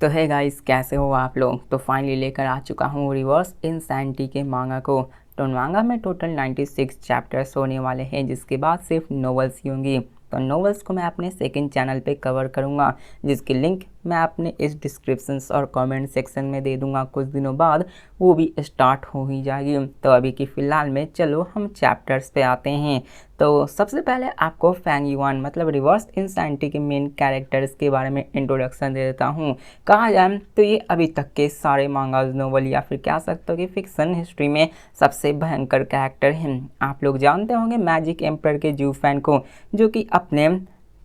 तो है गाइस, कैसे हो आप लोग। तो फाइनली लेकर आ चुका हूँ रिवर्स इंसैनिटी के मांगा को। तो मांगा में टोटल 96 चैप्टर्स होने वाले हैं, जिसके बाद सिर्फ नॉवेल्स ही होंगी। तो नॉवेल्स को मैं अपने सेकंड चैनल पे कवर करूँगा, जिसकी लिंक मैं अपने इस डिस्क्रिप्शन और कमेंट सेक्शन में दे दूँगा। कुछ दिनों बाद वो भी स्टार्ट हो ही जाएगी। तो अभी की फ़िलहाल में चलो हम चैप्टर्स पे आते हैं। तो सबसे पहले आपको फैंग युआन मतलब रिवर्स इंसैनिटी के मेन कैरेक्टर्स के बारे में इंट्रोडक्शन दे देता हूँ। कहा जाए तो ये अभी तक के सारे मांगाज, नोवेल या फिर कह सकते हो कि फिक्शन हिस्ट्री में सबसे भयंकर कैरेक्टर हैं। आप लोग जानते होंगे मैजिक एम्पर के जू फैन को, जो कि अपने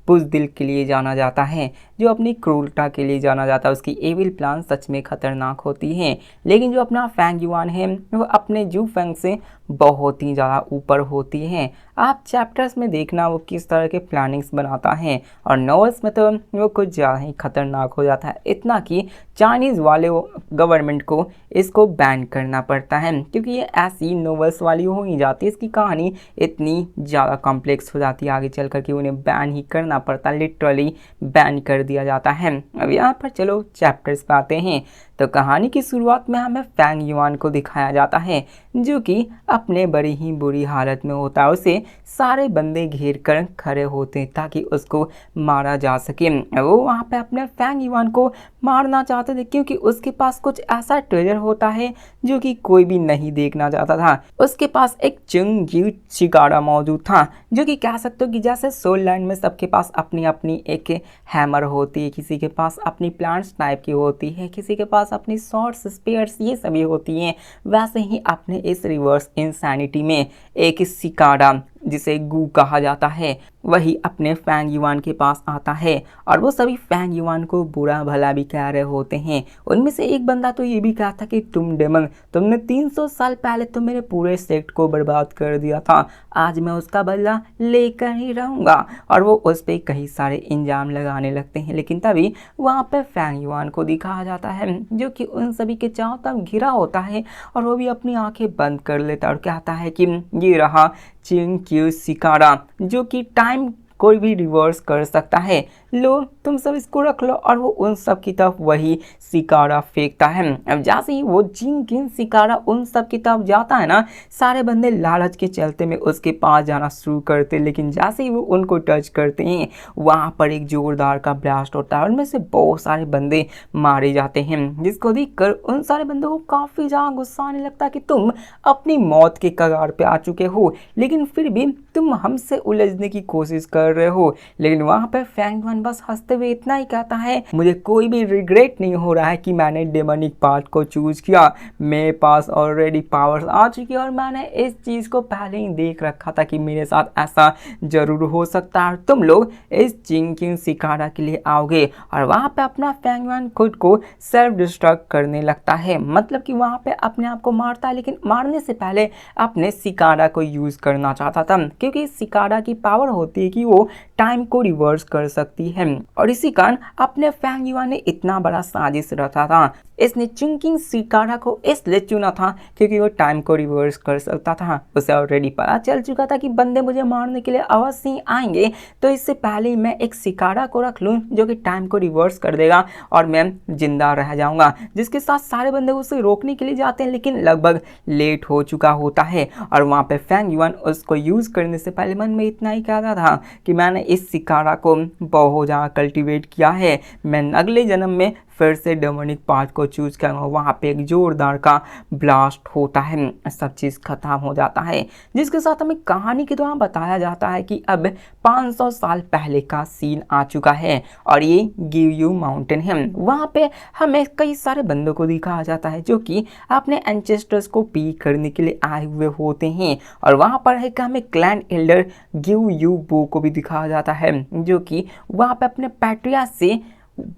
बुज़दिल के लिए जाना जाता है, जो अपनी क्रूरता के लिए जाना जाता है। उसकी एविल प्लान सच में खतरनाक होती है, लेकिन जो अपना फैंग युआन है वो अपने जू फैंग से बहुत ही ज़्यादा ऊपर होती है। आप चैप्टर्स में देखना वो किस तरह के प्लानिंग्स बनाता है, और नॉवेल्स में तो वो कुछ ज़्यादा ही खतरनाक हो जाता है। इतना कि चाइनीज़ वाले गवर्नमेंट को इसको बैन करना पड़ता है, क्योंकि ये ऐसी नॉवेल्स वाली हो ही जाती है। इसकी कहानी इतनी ज़्यादा कॉम्प्लेक्स हो जाती है आगे चल कर कि उन्हें बैन ही करना पड़ता, लिटरली बैन कर दिया जाता है। अब यहाँ पर चलो चैप्टर्स पे आते हैं। तो कहानी की शुरुआत में हमें फैंग युआन को दिखाया जाता है, जो कि अपने बड़ी ही बुरी हालत में होता है। उसे सारे बंदे घेर कर खड़े होते हैं ताकि उसको मारा जा सके। वो वहाँ पे अपने फैंग युआन को मारना चाहते थे, क्योंकि उसके पास कुछ ऐसा ट्रेजर होता है जो कि कोई भी नहीं देखना चाहता था। उसके पास एक चुंगी शिकारा मौजूद था, जो कि कह सकते हो कि जैसे सोल लैंड में सबके पास अपनी अपनी एक हैमर होती है, किसी के पास अपनी प्लांट्स टाइप की होती है, किसी के पास अपनी शॉर्ट्स स्पेयर्स ये सभी होती हैं, वैसे ही अपने इस रिवर्स इंसैनिटी में एक सिकारा, जिसे गू कहा जाता है, वही अपने फैंग युआन के पास आता है। और वो सभी फैंग युआन को बुरा भला भी कह रहे होते हैं। उनमें से एक बंदा तो ये भी कहा था कि तुम डेमन, तुमने 300 साल पहले तो मेरे पूरे सेक्ट को बर्बाद कर दिया था, आज मैं उसका बदला लेकर ही रहूँगा। और वो उस पर कई सारे इंजाम लगाने लगते हैं, लेकिन तभी वहाँ पर फैंग युआन को दिखाया जाता है, जो कि उन सभी के चारों तरफ घिरा होता है, और वो भी अपनी आंखें बंद कर लेता है और कहता है कि ये रहा चिंक्यू शिकारा, जो कि टाइम कोई भी रिवर्स कर सकता है, लो तुम सब इसको रख लो। और वो उन सब की तरफ वही शिकारा फेंकता है। अब जैसे ही वो चिंकिन शिकारा उन सब की तरफ जाता है ना, सारे बंदे लालच के चलते में उसके पास जाना शुरू करते, लेकिन जैसे ही वो उनको टच करते हैं, वहाँ पर एक जोरदार का ब्लास्ट होता है, उनमें से बहुत सारे बंदे मारे जाते हैं, जिसको देखकर उन सारे बंदों को काफ़ी ज़्यादा गुस्सा आने लगता है कि तुम अपनी मौत के कगार पे आ चुके हो, लेकिन फिर भी तुम हमसे उलझने की कोशिश कर रहे हो। लेकिन वहाँ पे फैंग युआन बस हंसते हुए इतना ही कहता है, मुझे कोई भी रिग्रेट नहीं हो रहा है कि मैंने डेमोनिक पार्ट को चूज किया। मेरे पास ऑलरेडी पावर्स आ चुकी है, और मैंने इस चीज़ को पहले ही देख रखा था कि मेरे साथ ऐसा जरूर हो सकता है। तुम लोग इस चिंकिंग शिकारा के लिए आओगे। और वहाँ पे अपना फैंग युआन खुद को सेल्फ डिस्ट्रक्ट करने लगता है, मतलब कि वहाँ पे अपने आप को मारता है, लेकिन मारने से पहले अपने शिकारा को यूज़ करना चाहता था, क्योंकि शिकारा की पावर होती है कि वो टाइम को रिवर्स कर सकती है। और इसी कारण अपने फैंग युआन ने इतना बड़ा साजिश रचा था। इसने चिंकिंग शिकारा को इसलिए चुना था क्योंकि वो टाइम को रिवर्स कर सकता था। उसे ऑलरेडी पता चल चुका था कि बंदे मुझे मारने के लिए अवश्य ही आएंगे, तो इससे पहले ही मैं एक शिकारा को रख लूँ जो कि टाइम को रिवर्स कर देगा और मैं जिंदा रह जाऊंगा। जिसके साथ सारे बंदे उसे रोकने के लिए जाते हैं, लेकिन लगभग लेट हो चुका होता है। और वहाँ पे फैंग युआन उसको यूज़ करने से पहले मन में इतना ही कहता था कि मैंने इस शिकारा को बहुत ज़्यादा कल्टीवेट किया है, मैं अगले जन्म में फिर से डेमोनिक पार्ट को चूज करूँगा। वहाँ पे एक जोरदार का ब्लास्ट होता है, सब चीज़ खत्म हो जाता है, जिसके साथ हमें कहानी के दौरान बताया जाता है कि अब 500 साल पहले का सीन आ चुका है, और ये गिवयू माउंटेन है। वहाँ पे हमें कई सारे बंदों को दिखाया जाता है जो कि अपने एंसेस्टर्स को पी करने के लिए आए हुए होते हैं। और वहाँ पर है कि हमें क्लैन एल्डर गिवयू बू को भी दिखाया जाता है, जो कि वहाँ पे अपने पैट्रिया से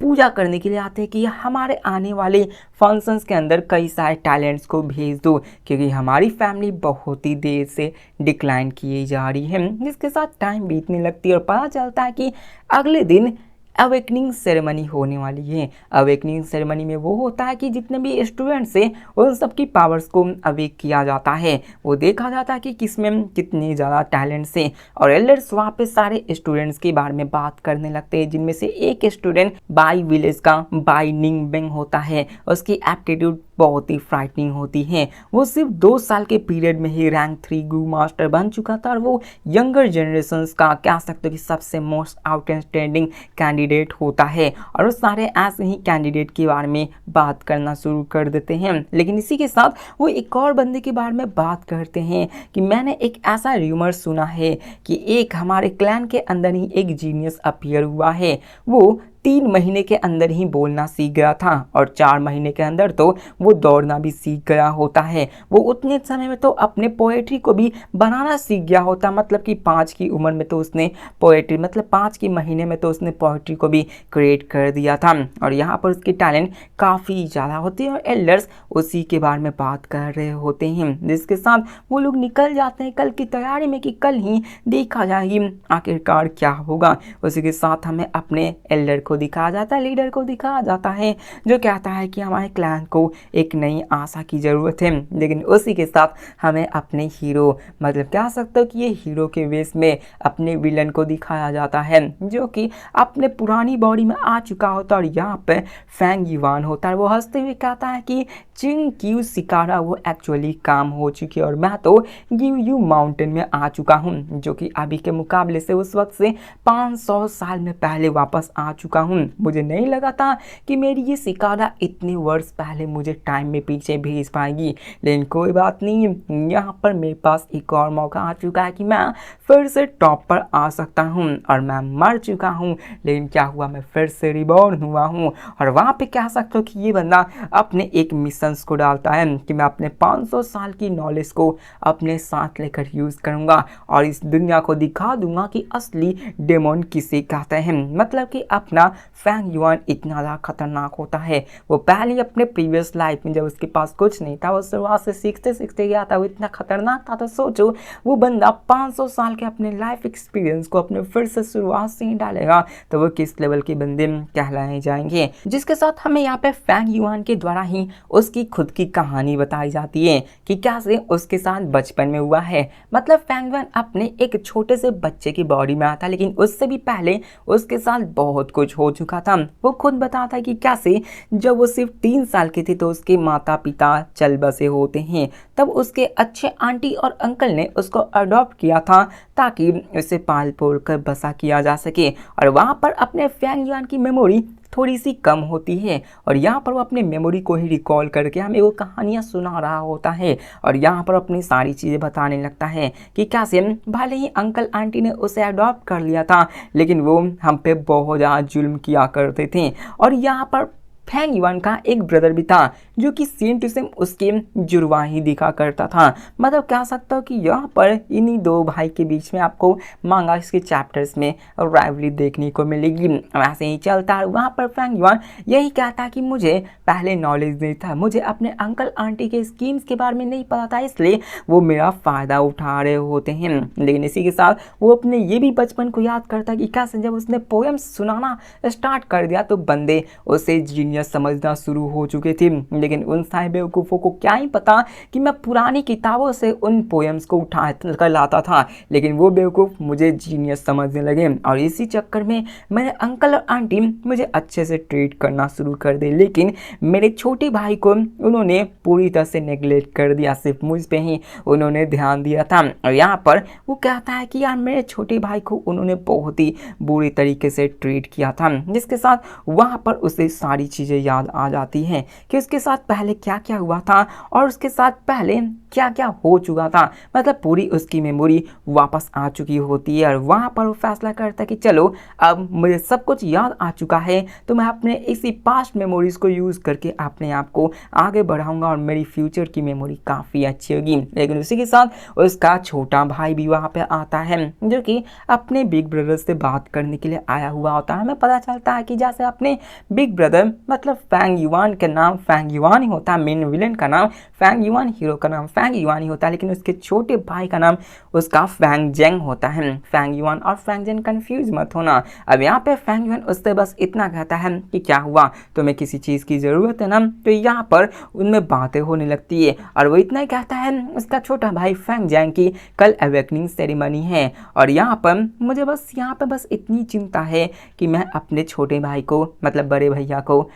पूजा करने के लिए आते हैं कि हमारे आने वाले फंक्शंस के अंदर कई सारे टैलेंट्स को भेज दो, क्योंकि हमारी फैमिली बहुत ही देर से डिक्लाइन किए जा रही है। जिसके साथ टाइम बीतने लगती है और पता चलता है कि अगले दिन अवेकनिंग सेरेमनी होने वाली है। अवेकनिंग सेरेमनी में वो होता है कि जितने भी स्टूडेंट्स हैं उन सबकी पावर्स को अवेक किया जाता है, वो देखा जाता है कि किसमें कितने ज़्यादा टैलेंट्स हैं। और एल्डर्स वहाँ पे सारे स्टूडेंट्स के बारे में बात करने लगते हैं, जिनमें से एक स्टूडेंट बाई विलेज का बाई निंगबेंग होता है। उसकी एप्टीट्यूड बहुत ही फ्राइटनिंग होती है। वो सिर्फ 2 साल के पीरियड में ही रैंक 3 ग्रू मास्टर बन चुका था और वो यंगर जनरेशन्स का कह सकते हो कि सबसे मोस्ट आउटस्टैंडिंग कैंडिडेट होता है। और वो सारे ऐसे ही कैंडिडेट के बारे में बात करना शुरू कर देते हैं। लेकिन इसी के साथ वो एक और बंदे के बारे में बात करते हैं कि मैंने एक ऐसा र्यूमर सुना है कि एक हमारे क्लैन के अंदर ही एक जीनियस अपीयर हुआ है। वो 3 महीने के अंदर ही बोलना सीख गया था और 4 महीने के अंदर तो वो दौड़ना भी सीख गया होता है। वो उतने समय में तो अपने पोएट्री को भी बनाना सीख गया होता, मतलब कि 5 की उम्र में तो उसने पोएट्री, मतलब 5 की महीने में तो उसने पोएट्री को भी क्रिएट कर दिया था। और यहाँ पर उसकी टैलेंट काफ़ी ज़्यादा होती है और एल्डर्स उसी के बारे में बात कर रहे होते हैं, जिसके साथ वो लोग निकल जाते हैं कल की तैयारी में कि कल ही देखा जाए आखिरकार क्या होगा। उसी के साथ हमें अपने एल्डर को दिखाया जाता है, लीडर को दिखाया जाता है, जो कहता है कि हमारे क्लैन को एक नई आशा की ज़रूरत है। लेकिन उसी के साथ हमें अपने हीरो, मतलब कह सकते हो कि ये हीरो के वेश में अपने विलन को दिखाया जाता है, जो कि अपने पुरानी बॉडी में आ चुका होता है। और यहाँ पे फैंग युआन होता है, वो हंसते हुए कहता है कि चिंग क्यू शिकारा वो एक्चुअली काम हो चुकी है और मैं तो गिव यू माउंटेन में आ चुका हूँ, जो कि अभी के मुकाबले से उस वक्त से 500 साल में पहले वापस आ चुका हूँ। मुझे नहीं लगा था कि मेरी ये शिकारा इतने वर्ष पहले मुझे टाइम में पीछे भेज पाएगी, लेकिन कोई बात नहीं, यहाँ पर मेरे पास एक और मौका आ चुका है कि मैं फिर से टॉप पर आ सकता हूँ। और मैं मर चुका हूँ, लेकिन क्या हुआ, मैं फिर से रिबॉर्न हुआ हूँ। और वहाँ पे कह सकते हो कि ये बंदा अपने एक मिशन को डालता है कि मैं अपने 500 साल की नॉलेज को अपने साथ लेकर यूज करूंगा और इस दुनिया को दिखा दूंगा कि असली डेमोन किसे कहते हैं। मतलब कि अपना फैंग युआन इतना ज़्यादा खतरनाक होता है। वो पहले अपने प्रीवियस लाइफ में जब उसके पास कुछ नहीं था, वो शुरुआत से सीखते सीखते गया था, वो इतना खतरनाक था। तो सोचो वो बंदा 500 साल के अपने लाइफ एक्सपीरियंस को अपने फिर से शुरुआत से ही डालेगा, तो वो किस लेवल के बंदे कहलाए जाएंगे। जिसके साथ हमें यहाँ पे फैंग युआन के द्वारा ही उसकी खुद की कहानी बताई जाती है कि कैसे उसके साथ बचपन में हुआ है। मतलब फैंग युआन अपने एक छोटे से बच्चे की बॉडी में आता, लेकिन उससे भी पहले उसके साथ बहुत कुछ हो चुका था। वो खुद बताता है कि कैसे जब वो सिर्फ 3 साल की थी तो उसके माता पिता चल बसे होते हैं, तब उसके अच्छे आंटी और अंकल ने उसको अडॉप्ट किया था ताकि उसे पाल पोल कर बसा किया जा सके। और वहाँ पर अपने फैंग युआन की मेमोरी थोड़ी सी कम होती है और यहाँ पर वो अपने मेमोरी को ही रिकॉल करके हमें वो कहानियाँ सुना रहा होता है और यहाँ पर अपनी सारी चीज़ें बताने लगता है कि कैसे भले ही अंकल आंटी ने उसे अडॉप्ट कर लिया था, लेकिन वो हम पे बहुत ज़्यादा जुल्म किया करते थे। और यहाँ पर फैंग युआन का एक ब्रदर भी था जो कि सेम टू सेम उसके जुड़वा ही दिखा करता था। मतलब कह सकता हूँ कि यहाँ पर इन्हीं 2 भाई के बीच में आपको मांगा इसके चैप्टर्स में राइवली देखने को मिलेगी। वैसे ही चलता है। वहाँ पर फैंग युआन यही कहता है कि मुझे पहले नॉलेज नहीं था, मुझे अपने अंकल आंटी के स्कीम्स के बारे में नहीं पता था, इसलिए वो मेरा फ़ायदा उठा रहे होते हैं। लेकिन इसी के साथ वो अपने ये भी बचपन को याद करता है कि कैसे जब उसने पोएम्स सुनाना स्टार्ट कर दिया तो बंदे उसे समझना शुरू हो चुके थे। लेकिन उन सारे बेवकूफ़ों को क्या ही पता कि मैं पुरानी किताबों से उन पोएम्स को उठा कर लाता था, लेकिन वो बेवकूफ़ मुझे जीनियस समझने लगे और इसी चक्कर में मेरे अंकल और आंटी मुझे अच्छे से ट्रीट करना शुरू कर दे। लेकिन मेरे छोटे भाई को उन्होंने पूरी तरह से नेगलेक्ट कर दिया, सिर्फ मुझ पे ही उन्होंने ध्यान दिया था। और यहाँ पर वो कहता है कि यार मेरे छोटे भाई को उन्होंने बहुत ही बुरी तरीके से ट्रीट किया था, जिसके साथ वहाँ पर उसे सारी चीज़ें याद आ जाती है कि उसके साथ पहले क्या क्या हुआ था और उसके साथ पहले क्या क्या हो चुका था। मतलब पूरी उसकी मेमोरी वापस आ चुकी होती है और वहाँ पर वो फैसला करता है कि चलो अब मुझे सब कुछ याद आ चुका है, तो मैं अपने इसी पास्ट मेमोरीज को यूज़ करके अपने आप को आगे बढ़ाऊंगा और मेरी फ्यूचर की मेमोरी काफ़ी अच्छी होगी। लेकिन उसी के साथ उसका छोटा भाई भी वहाँ पे आता है जो कि अपने बिग ब्रदर से बात करने के लिए आया हुआ होता है। हमें पता चलता है कि जैसे अपने बिग ब्रदर मतलब फैंग युआन का नाम फैंग युआन ही होता है, मेन विलन का नाम फैंग युआन, हीरो का नाम फैंग युआन ही होता है, लेकिन उसके छोटे भाई का नाम उसका फैंग जेंग होता है। फैंग युआन और फैंग जेंग कंफ्यूज मत होना। अब यहाँ पे फैंग युआन उससे बस इतना कहता है कि क्या हुआ, तुम्हें किसी चीज़ की ज़रूरत है ना, तो यहाँ पर उनमें बातें होने लगती है और वो इतना ही कहता है उसका छोटा भाई फैंग जेंग की कल अवेकनिंग सेरेमनी है और यहाँ पर मुझे बस यहाँ पे बस इतनी चिंता है कि मैं अपने छोटे भाई को मतलब बड़े भैया को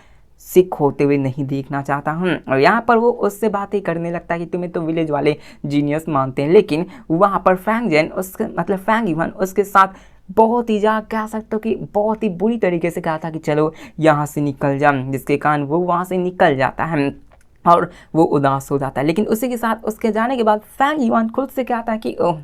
सिक होते हुए नहीं देखना चाहता हूँ। और यहाँ पर वो उससे बातें करने लगता है कि तुम्हें तो विलेज वाले जीनियस मानते हैं, लेकिन वहाँ पर फैंग जेन उसके मतलब फैंग युआन उसके साथ बहुत ही ज़्यादा कह सकते हो कि बहुत ही बुरी तरीके से कहा था कि चलो यहाँ से निकल जा, जिसके कारण वो वहाँ से निकल जाता है और वो उदास हो जाता है। लेकिन उसी के साथ उसके जाने के बाद फैंग युआन खुद से कहता है कि ओह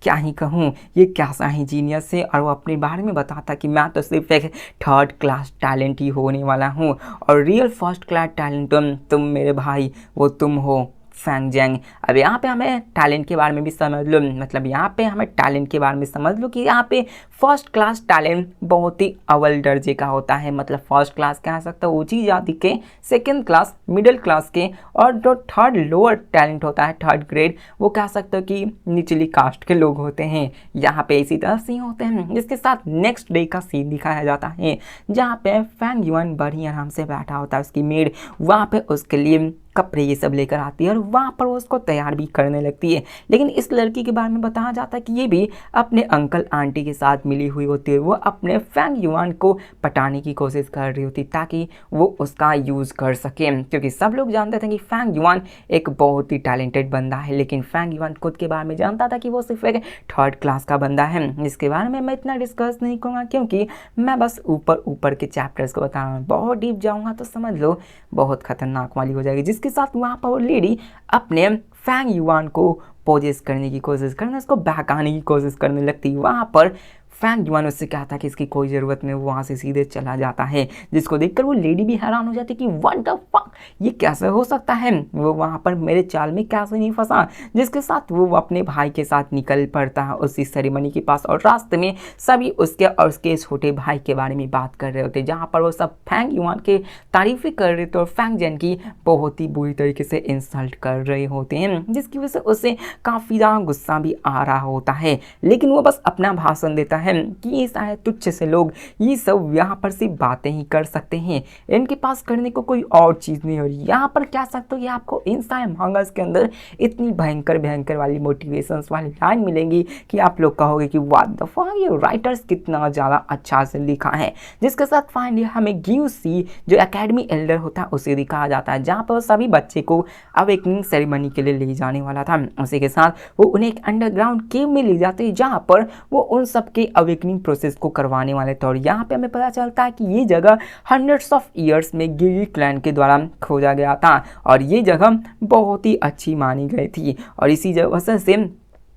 क्या ही कहूँ, ये कैसा ही जीनियस है, और वो अपने बारे में बताता कि मैं तो सिर्फ एक थर्ड क्लास टैलेंट ही होने वाला हूँ और रियल फर्स्ट क्लास टैलेंट तुम मेरे भाई वो तुम हो फैंग जेंग। अब यहाँ पे हमें टैलेंट के बारे में भी समझ लो, मतलब यहाँ पे हमें टैलेंट के बारे में समझ लो कि यहाँ पे फर्स्ट क्लास टैलेंट बहुत ही अव्वल दर्जे का होता है, मतलब फर्स्ट क्लास कह सकते हो ऊंची जाति के, सेकंड क्लास मिडिल क्लास के, और जो थर्ड लोअर टैलेंट होता है थर्ड ग्रेड वो कह सकते हो कि निचली कास्ट के लोग होते हैं। यहाँ पे इसी तरह से होते हैं, जिसके साथ नेक्स्ट डे का सीन दिखाया जाता है जहाँ पे फैंग युआन बड़ी आराम से बैठा होता है, उसकी मेड वहाँ पे उसके लिए कपड़े ये सब लेकर आती है और वहाँ पर वो उसको तैयार भी करने लगती है। लेकिन इस लड़की के बारे में बताया जाता है कि ये भी अपने अंकल आंटी के साथ मिली हुई होती है, वो अपने फैंग युआन को पटाने की कोशिश कर रही होती ताकि वो उसका यूज़ कर सके, क्योंकि सब लोग जानते थे कि फैंग युआन एक बहुत ही टैलेंटेड बंदा है, लेकिन फैंग युआन खुद के बारे में जानता था कि वो सिर्फ एक थर्ड क्लास का बंदा है। जिसके बारे में मैं इतना डिस्कस नहीं करूँगा क्योंकि मैं बस ऊपर ऊपर के चैप्टर्स को बता रहा हूँ, बहुत डीप जाऊँगा तो समझ लो बहुत खतरनाक वाली हो जाएगी। जिसके साथ वहाँ पर वो लेडी अपने फैंग युआन को पोजेस करने की कोशिश करने, उसको बहकाने की कोशिश करने लगती। वहाँ पर फैंग युआन उससे कहता कि इसकी कोई ज़रूरत नहीं, वो वहाँ से सीधे चला जाता है, जिसको देखकर वो लेडी भी हैरान हो जाती कि व्हाट द फक, ये कैसे हो सकता है, वो वहाँ पर मेरे चाल में कैसे नहीं फंसा। जिसके साथ वो अपने भाई के साथ निकल पड़ता है उसी सेरेमनी के पास और रास्ते में सभी उसके और उसके छोटे भाई के बारे में बात कर रहे होते, जहाँ पर वो सब फैंग युआन के तारीफ़ें कर रहे थे और फैंग जेन की बहुत ही बुरी तरीके से इंसल्ट कर रहे होते हैं, जिसकी वजह से उसे काफ़ी ज़्यादा गुस्सा भी आ रहा होता है। लेकिन वो बस अपना भाषण देता है कि ये शायद तुच्छ से लोग ये सब यहाँ पर सिर्फ बातें ही कर सकते हैं, इनके पास करने को कोई और चीज़ नहीं हो रही। यहाँ पर कह सकते हो कि आपको इनसाइड मांगास के अंदर इतनी भयंकर भयंकर वाली मोटिवेशंस वाली लाइन मिलेंगी कि आप लोग कहोगे कि व्हाट द फक, ये राइटर्स कितना ज़्यादा अच्छा से लिखा है। जिसके साथ फाइनली हमें गिव सी जो एकेडमी एल्डर होता है उसे दिखाया जाता है, जहाँ पर सभी बच्चे को अवेकनिंग सेरेमनी के लिए ले जाने वाला था। उसी के साथ वो उन्हें एक अंडरग्राउंड केव में ले जाते हैं, जहाँ पर वो उन सबके अवेकनिंग प्रोसेस को करवाने वाले थे। और यहाँ पे हमें पता चलता है कि ये जगह हंड्रेड्स ऑफ ईयर्स में गिगी क्लैन के द्वारा खोजा गया था और ये जगह बहुत ही अच्छी मानी गई थी और इसी वजह से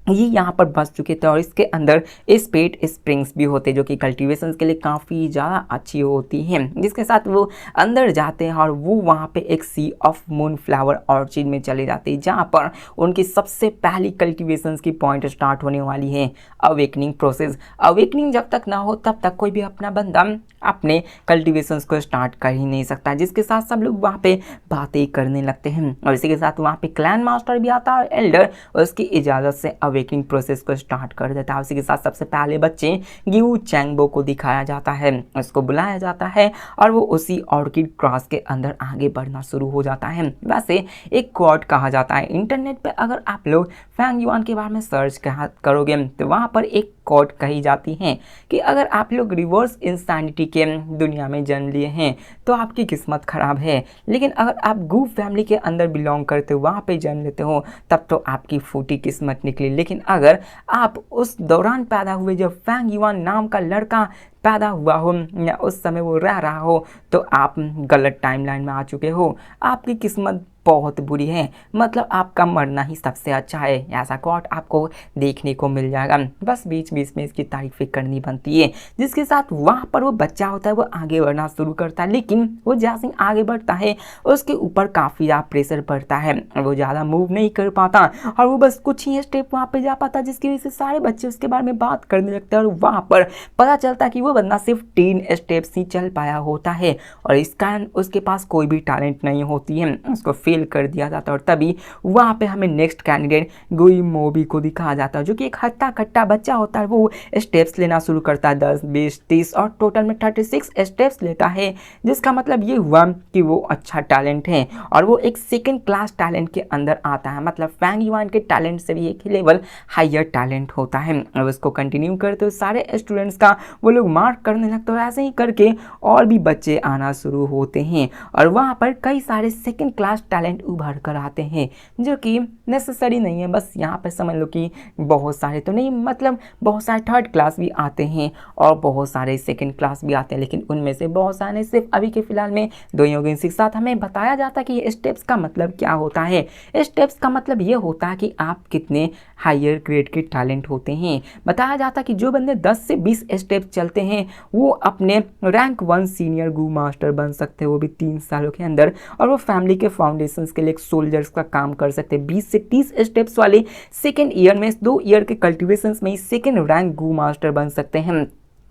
ये यहाँ पर बस चुके थे। और इसके अंदर स्पेट स्प्रिंग्स भी होते जो कि कल्टीवेशन के लिए काफ़ी ज़्यादा अच्छी होती हैं। जिसके साथ वो अंदर जाते हैं और वो वहाँ पे एक सी ऑफ मून फ्लावर ऑर्चिड में चले जाते हैं, जहाँ पर उनकी सबसे पहली कल्टीवेशन की पॉइंट स्टार्ट होने वाली है, अवेकनिंग प्रोसेस। अवेकनिंग जब तक ना हो तब तक कोई भी अपना बंदा अपने कल्टीवेशंस को स्टार्ट कर ही नहीं सकता। जिसके साथ सब लोग वहाँ पे बातें करने लगते हैं और इसी के साथ वहाँ पे क्लैन मास्टर भी आता है और एल्डर उसकी इजाज़त से अवेकनिंग प्रोसेस को स्टार्ट कर देता है। उसी के साथ सबसे पहले बच्चे गिऊ चैंगबो को दिखाया जाता है, उसको बुलाया जाता है और वो उसी ऑर्किड क्रॉस के अंदर आगे बढ़ना शुरू हो जाता है। वैसे एक कोट कहा जाता है इंटरनेट पे, अगर आप लोग फैंग युआन के बारे में सर्च करोगे तो वहाँ पर एक कोट कही जाती है कि अगर आप लोग रिवर्स इंसानिटी के दुनिया में जन्म लिए हैं तो आपकी किस्मत ख़राब है, लेकिन अगर आप गू फैमिली के अंदर बिलोंग करते हो, वहाँ पे जन्म लेते हो, तब तो आपकी फूटी किस्मत निकली। लेकिन अगर आप उस दौरान पैदा हुए जब फैंग युआन नाम का लड़का पैदा हुआ हो या उस समय वो रह रहा हो, तो आप गलत टाइमलाइन में आ चुके हो, आपकी किस्मत बहुत बुरी है, मतलब आपका मरना ही सबसे अच्छा है। ऐसा कोट आपको देखने को मिल जाएगा। बस बीच बीच में इसकी तारीफें करनी बनती है, जिसके साथ वहाँ पर वो बच्चा होता है वो आगे बढ़ना शुरू करता है, लेकिन वो जैसे आगे बढ़ता है उसके ऊपर काफ़ी ज़्यादा प्रेशर पड़ता है, वो ज़्यादा मूव नहीं कर पाता और वो बस कुछ ही स्टेप वहाँ पे जा पाता, जिसकी वजह से सारे बच्चे उसके बारे में बात करने लगते हैं और वहाँ पर पता चलता है कि वो बंदा सिर्फ 3 स्टेप्स ही चल पाया होता है और इस कारण उसके पास कोई भी टैलेंट नहीं होती है, उसको फेल कर दिया जाता है। और तभी वहाँ पे हमें नेक्स्ट कैंडिडेट गुई मोबी को दिखाया जाता है, जो कि एक हट्टा कट्टा बच्चा होता है। वो स्टेप्स लेना शुरू करता है 10, 20, 30 और टोटल में 36 स्टेप्स लेता है, जिसका मतलब ये हुआ कि वो अच्छा टैलेंट है और वो एक सेकेंड क्लास टैलेंट के अंदर आता है, मतलब फैंग युआन के टैलेंट से भी एक लेवल हायर टैलेंट होता है। अब इसको कंटिन्यू करते हुए सारे स्टूडेंट्स का वो लोग मार्क करने लगते हैं, ऐसे ही करके और भी बच्चे आना शुरू होते हैं और वहाँ पर कई सारे सेकेंड क्लास टैलेंट उभर कर आते हैं, जो कि नेसेसरी नहीं है। बस यहाँ पर समझ लो कि बहुत सारे तो नहीं, मतलब बहुत सारे थर्ड क्लास भी आते हैं और बहुत सारे सेकेंड क्लास भी आते हैं, लेकिन उनमें से बहुत सारे सिर्फ अभी के फिलहाल में दो योगिन के साथ हमें बताया जाता है कि ये स्टेप्स का मतलब क्या होता है। स्टेप्स का मतलब ये होता है कि आप कितने हायर ग्रेड के टैलेंट होते हैं। बताया जाता है कि जो बंदे 10 से 20 स्टेप्स चलते हैं वो अपने रैंक 1 सीनियर गू मास्टर बन सकते हैं, वो भी 3 सालों के अंदर, और वो फैमिली के फाउंडेशंस के लिए एक सोल्जर्स का काम कर सकते हैं। 20 से 30 स्टेप्स वाले सेकेंड ईयर में 2 ईयर के कल्टिवेशंस में ही सेकेंड रैंक गू मास्टर बन सकते हैं।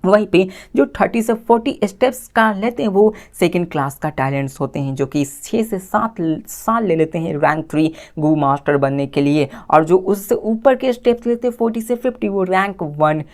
वहीं पे जो 30 से 40 स्टेप्स का लेते हैं वो सेकंड क्लास का टैलेंट्स होते हैं, जो कि 6 से 7 साल ले लेते हैं रैंक 3 गू मास्टर बनने के लिए, और जो उससे ऊपर के स्टेप्स लेते हैं 40 से 50 वो रैंक 1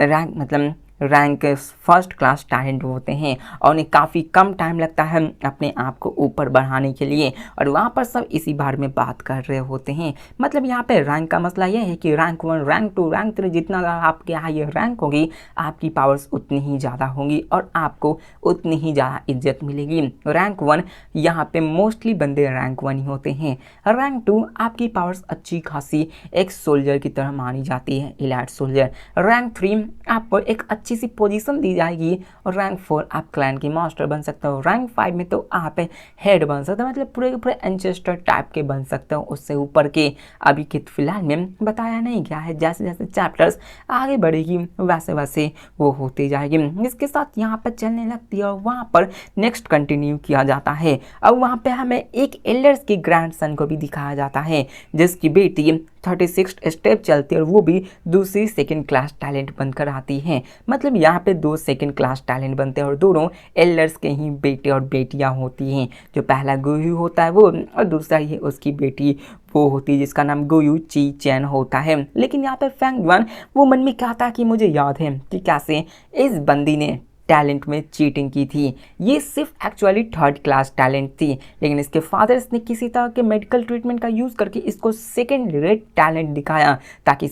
रैंक मतलब रैंक फर्स्ट क्लास टैलेंट होते हैं और उन्हें काफ़ी कम टाइम लगता है अपने आप को ऊपर बढ़ाने के लिए, और वहाँ पर सब इसी बारे में बात कर रहे होते हैं। मतलब यहाँ पे रैंक का मसला यह है कि रैंक 1, रैंक 2, रैंक 3 जितना आपके यहाँ ये रैंक होगी आपकी पावर्स उतनी ही ज़्यादा होंगी और आपको उतनी ही ज़्यादा इज्जत मिलेगी। रैंक 1 यहाँ पे मोस्टली बंदे रैंक 1 ही होते हैं। रैंक 2 आपकी पावर्स अच्छी खासी एक सोल्जर की तरह मानी जाती है, इलाइट सोल्जर। रैंक 3 आपको एक अच्छी सी पोजीशन दी जाएगी और रैंक 4 आप क्लैन की मास्टर बन सकते हो। रैंक 5 में तो आप हेड बन सकते हो, मतलब पूरे के पूरे एंसेस्टर टाइप के बन सकते हो। उससे ऊपर के अभी के फिलहाल में बताया नहीं गया है, जैसे जैसे चैप्टर्स आगे बढ़ेगी वैसे वैसे वो होती जाएगी। इसके साथ यहाँ पर चलने लगती है और वहाँ पर नेक्स्ट कंटिन्यू किया जाता है। अब वहाँ पे हमें एक एल्डर्स की ग्रैंडसन को भी दिखाया जाता है, जिसकी बेटी 36 स्टेप चलती है और वो भी दूसरी सेकंड क्लास टैलेंट बनकर आती है। मतलब यहाँ पे 2 सेकंड क्लास टैलेंट बनते हैं और दोनों एल्डर्स के ही बेटे और बेटियाँ होती हैं। जो पहला गुयू होता है वो, और दूसरा ही उसकी बेटी वो होती है जिसका नाम गुयू ची चैन होता है। लेकिन यहाँ पे फैंग वन वो मन में कहता है कि मुझे याद है कि कैसे इस बंदी ने टैलेंट में चीटिंग की थी। ये सिर्फ एक्चुअली थर्ड क्लास टैलेंट थी, लेकिन इसके फादर्स ने किसी तरह के मेडिकल ट्रीटमेंट का यूज़ करके इसको सेकेंड रेट टैलेंट दिखाया, ताकि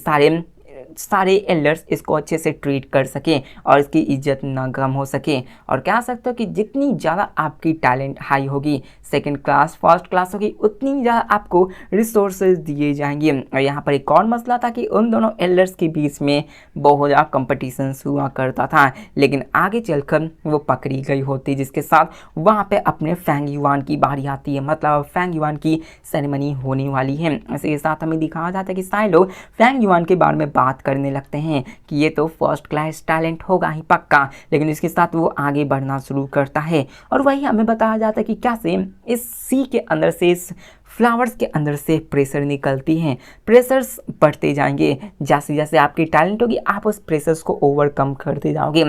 सारे एल्डर्स इसको अच्छे से ट्रीट कर सकें और इसकी इज्जत ना कम हो सके। और कह सकते हो कि जितनी ज़्यादा आपकी टैलेंट हाई होगी, सेकंड क्लास फर्स्ट क्लास होगी, उतनी ज़्यादा आपको रिसोर्सेज दिए जाएंगे। और यहाँ पर एक और मसला था कि उन दोनों एल्डर्स के बीच में बहुत ज़्यादा कंपटीशन हुआ करता था, लेकिन आगे चलकर वो पकड़ी गई होती, जिसके साथ वहाँ पे अपने फैंग युआन की बारी आती है। मतलब फैंग युआन की सेरेमनी होने वाली है। इसके साथ हमें दिखाया जाता है कि सारे लोग फैंग युआन के बारे में बात करने लगते हैं कि ये तो फर्स्ट क्लास टैलेंट होगा ही पक्का, लेकिन इसके साथ वो आगे बढ़ना शुरू करता है। और वही हमें बताया जाता है कि कैसे इस सी के अंदर से, इस फ्लावर्स के अंदर से प्रेशर निकलती हैं। प्रेशर्स बढ़ते जाएंगे, जैसे जैसे आपकी टैलेंट होगी आप उस प्रेशर्स को ओवरकम करते जाओगे।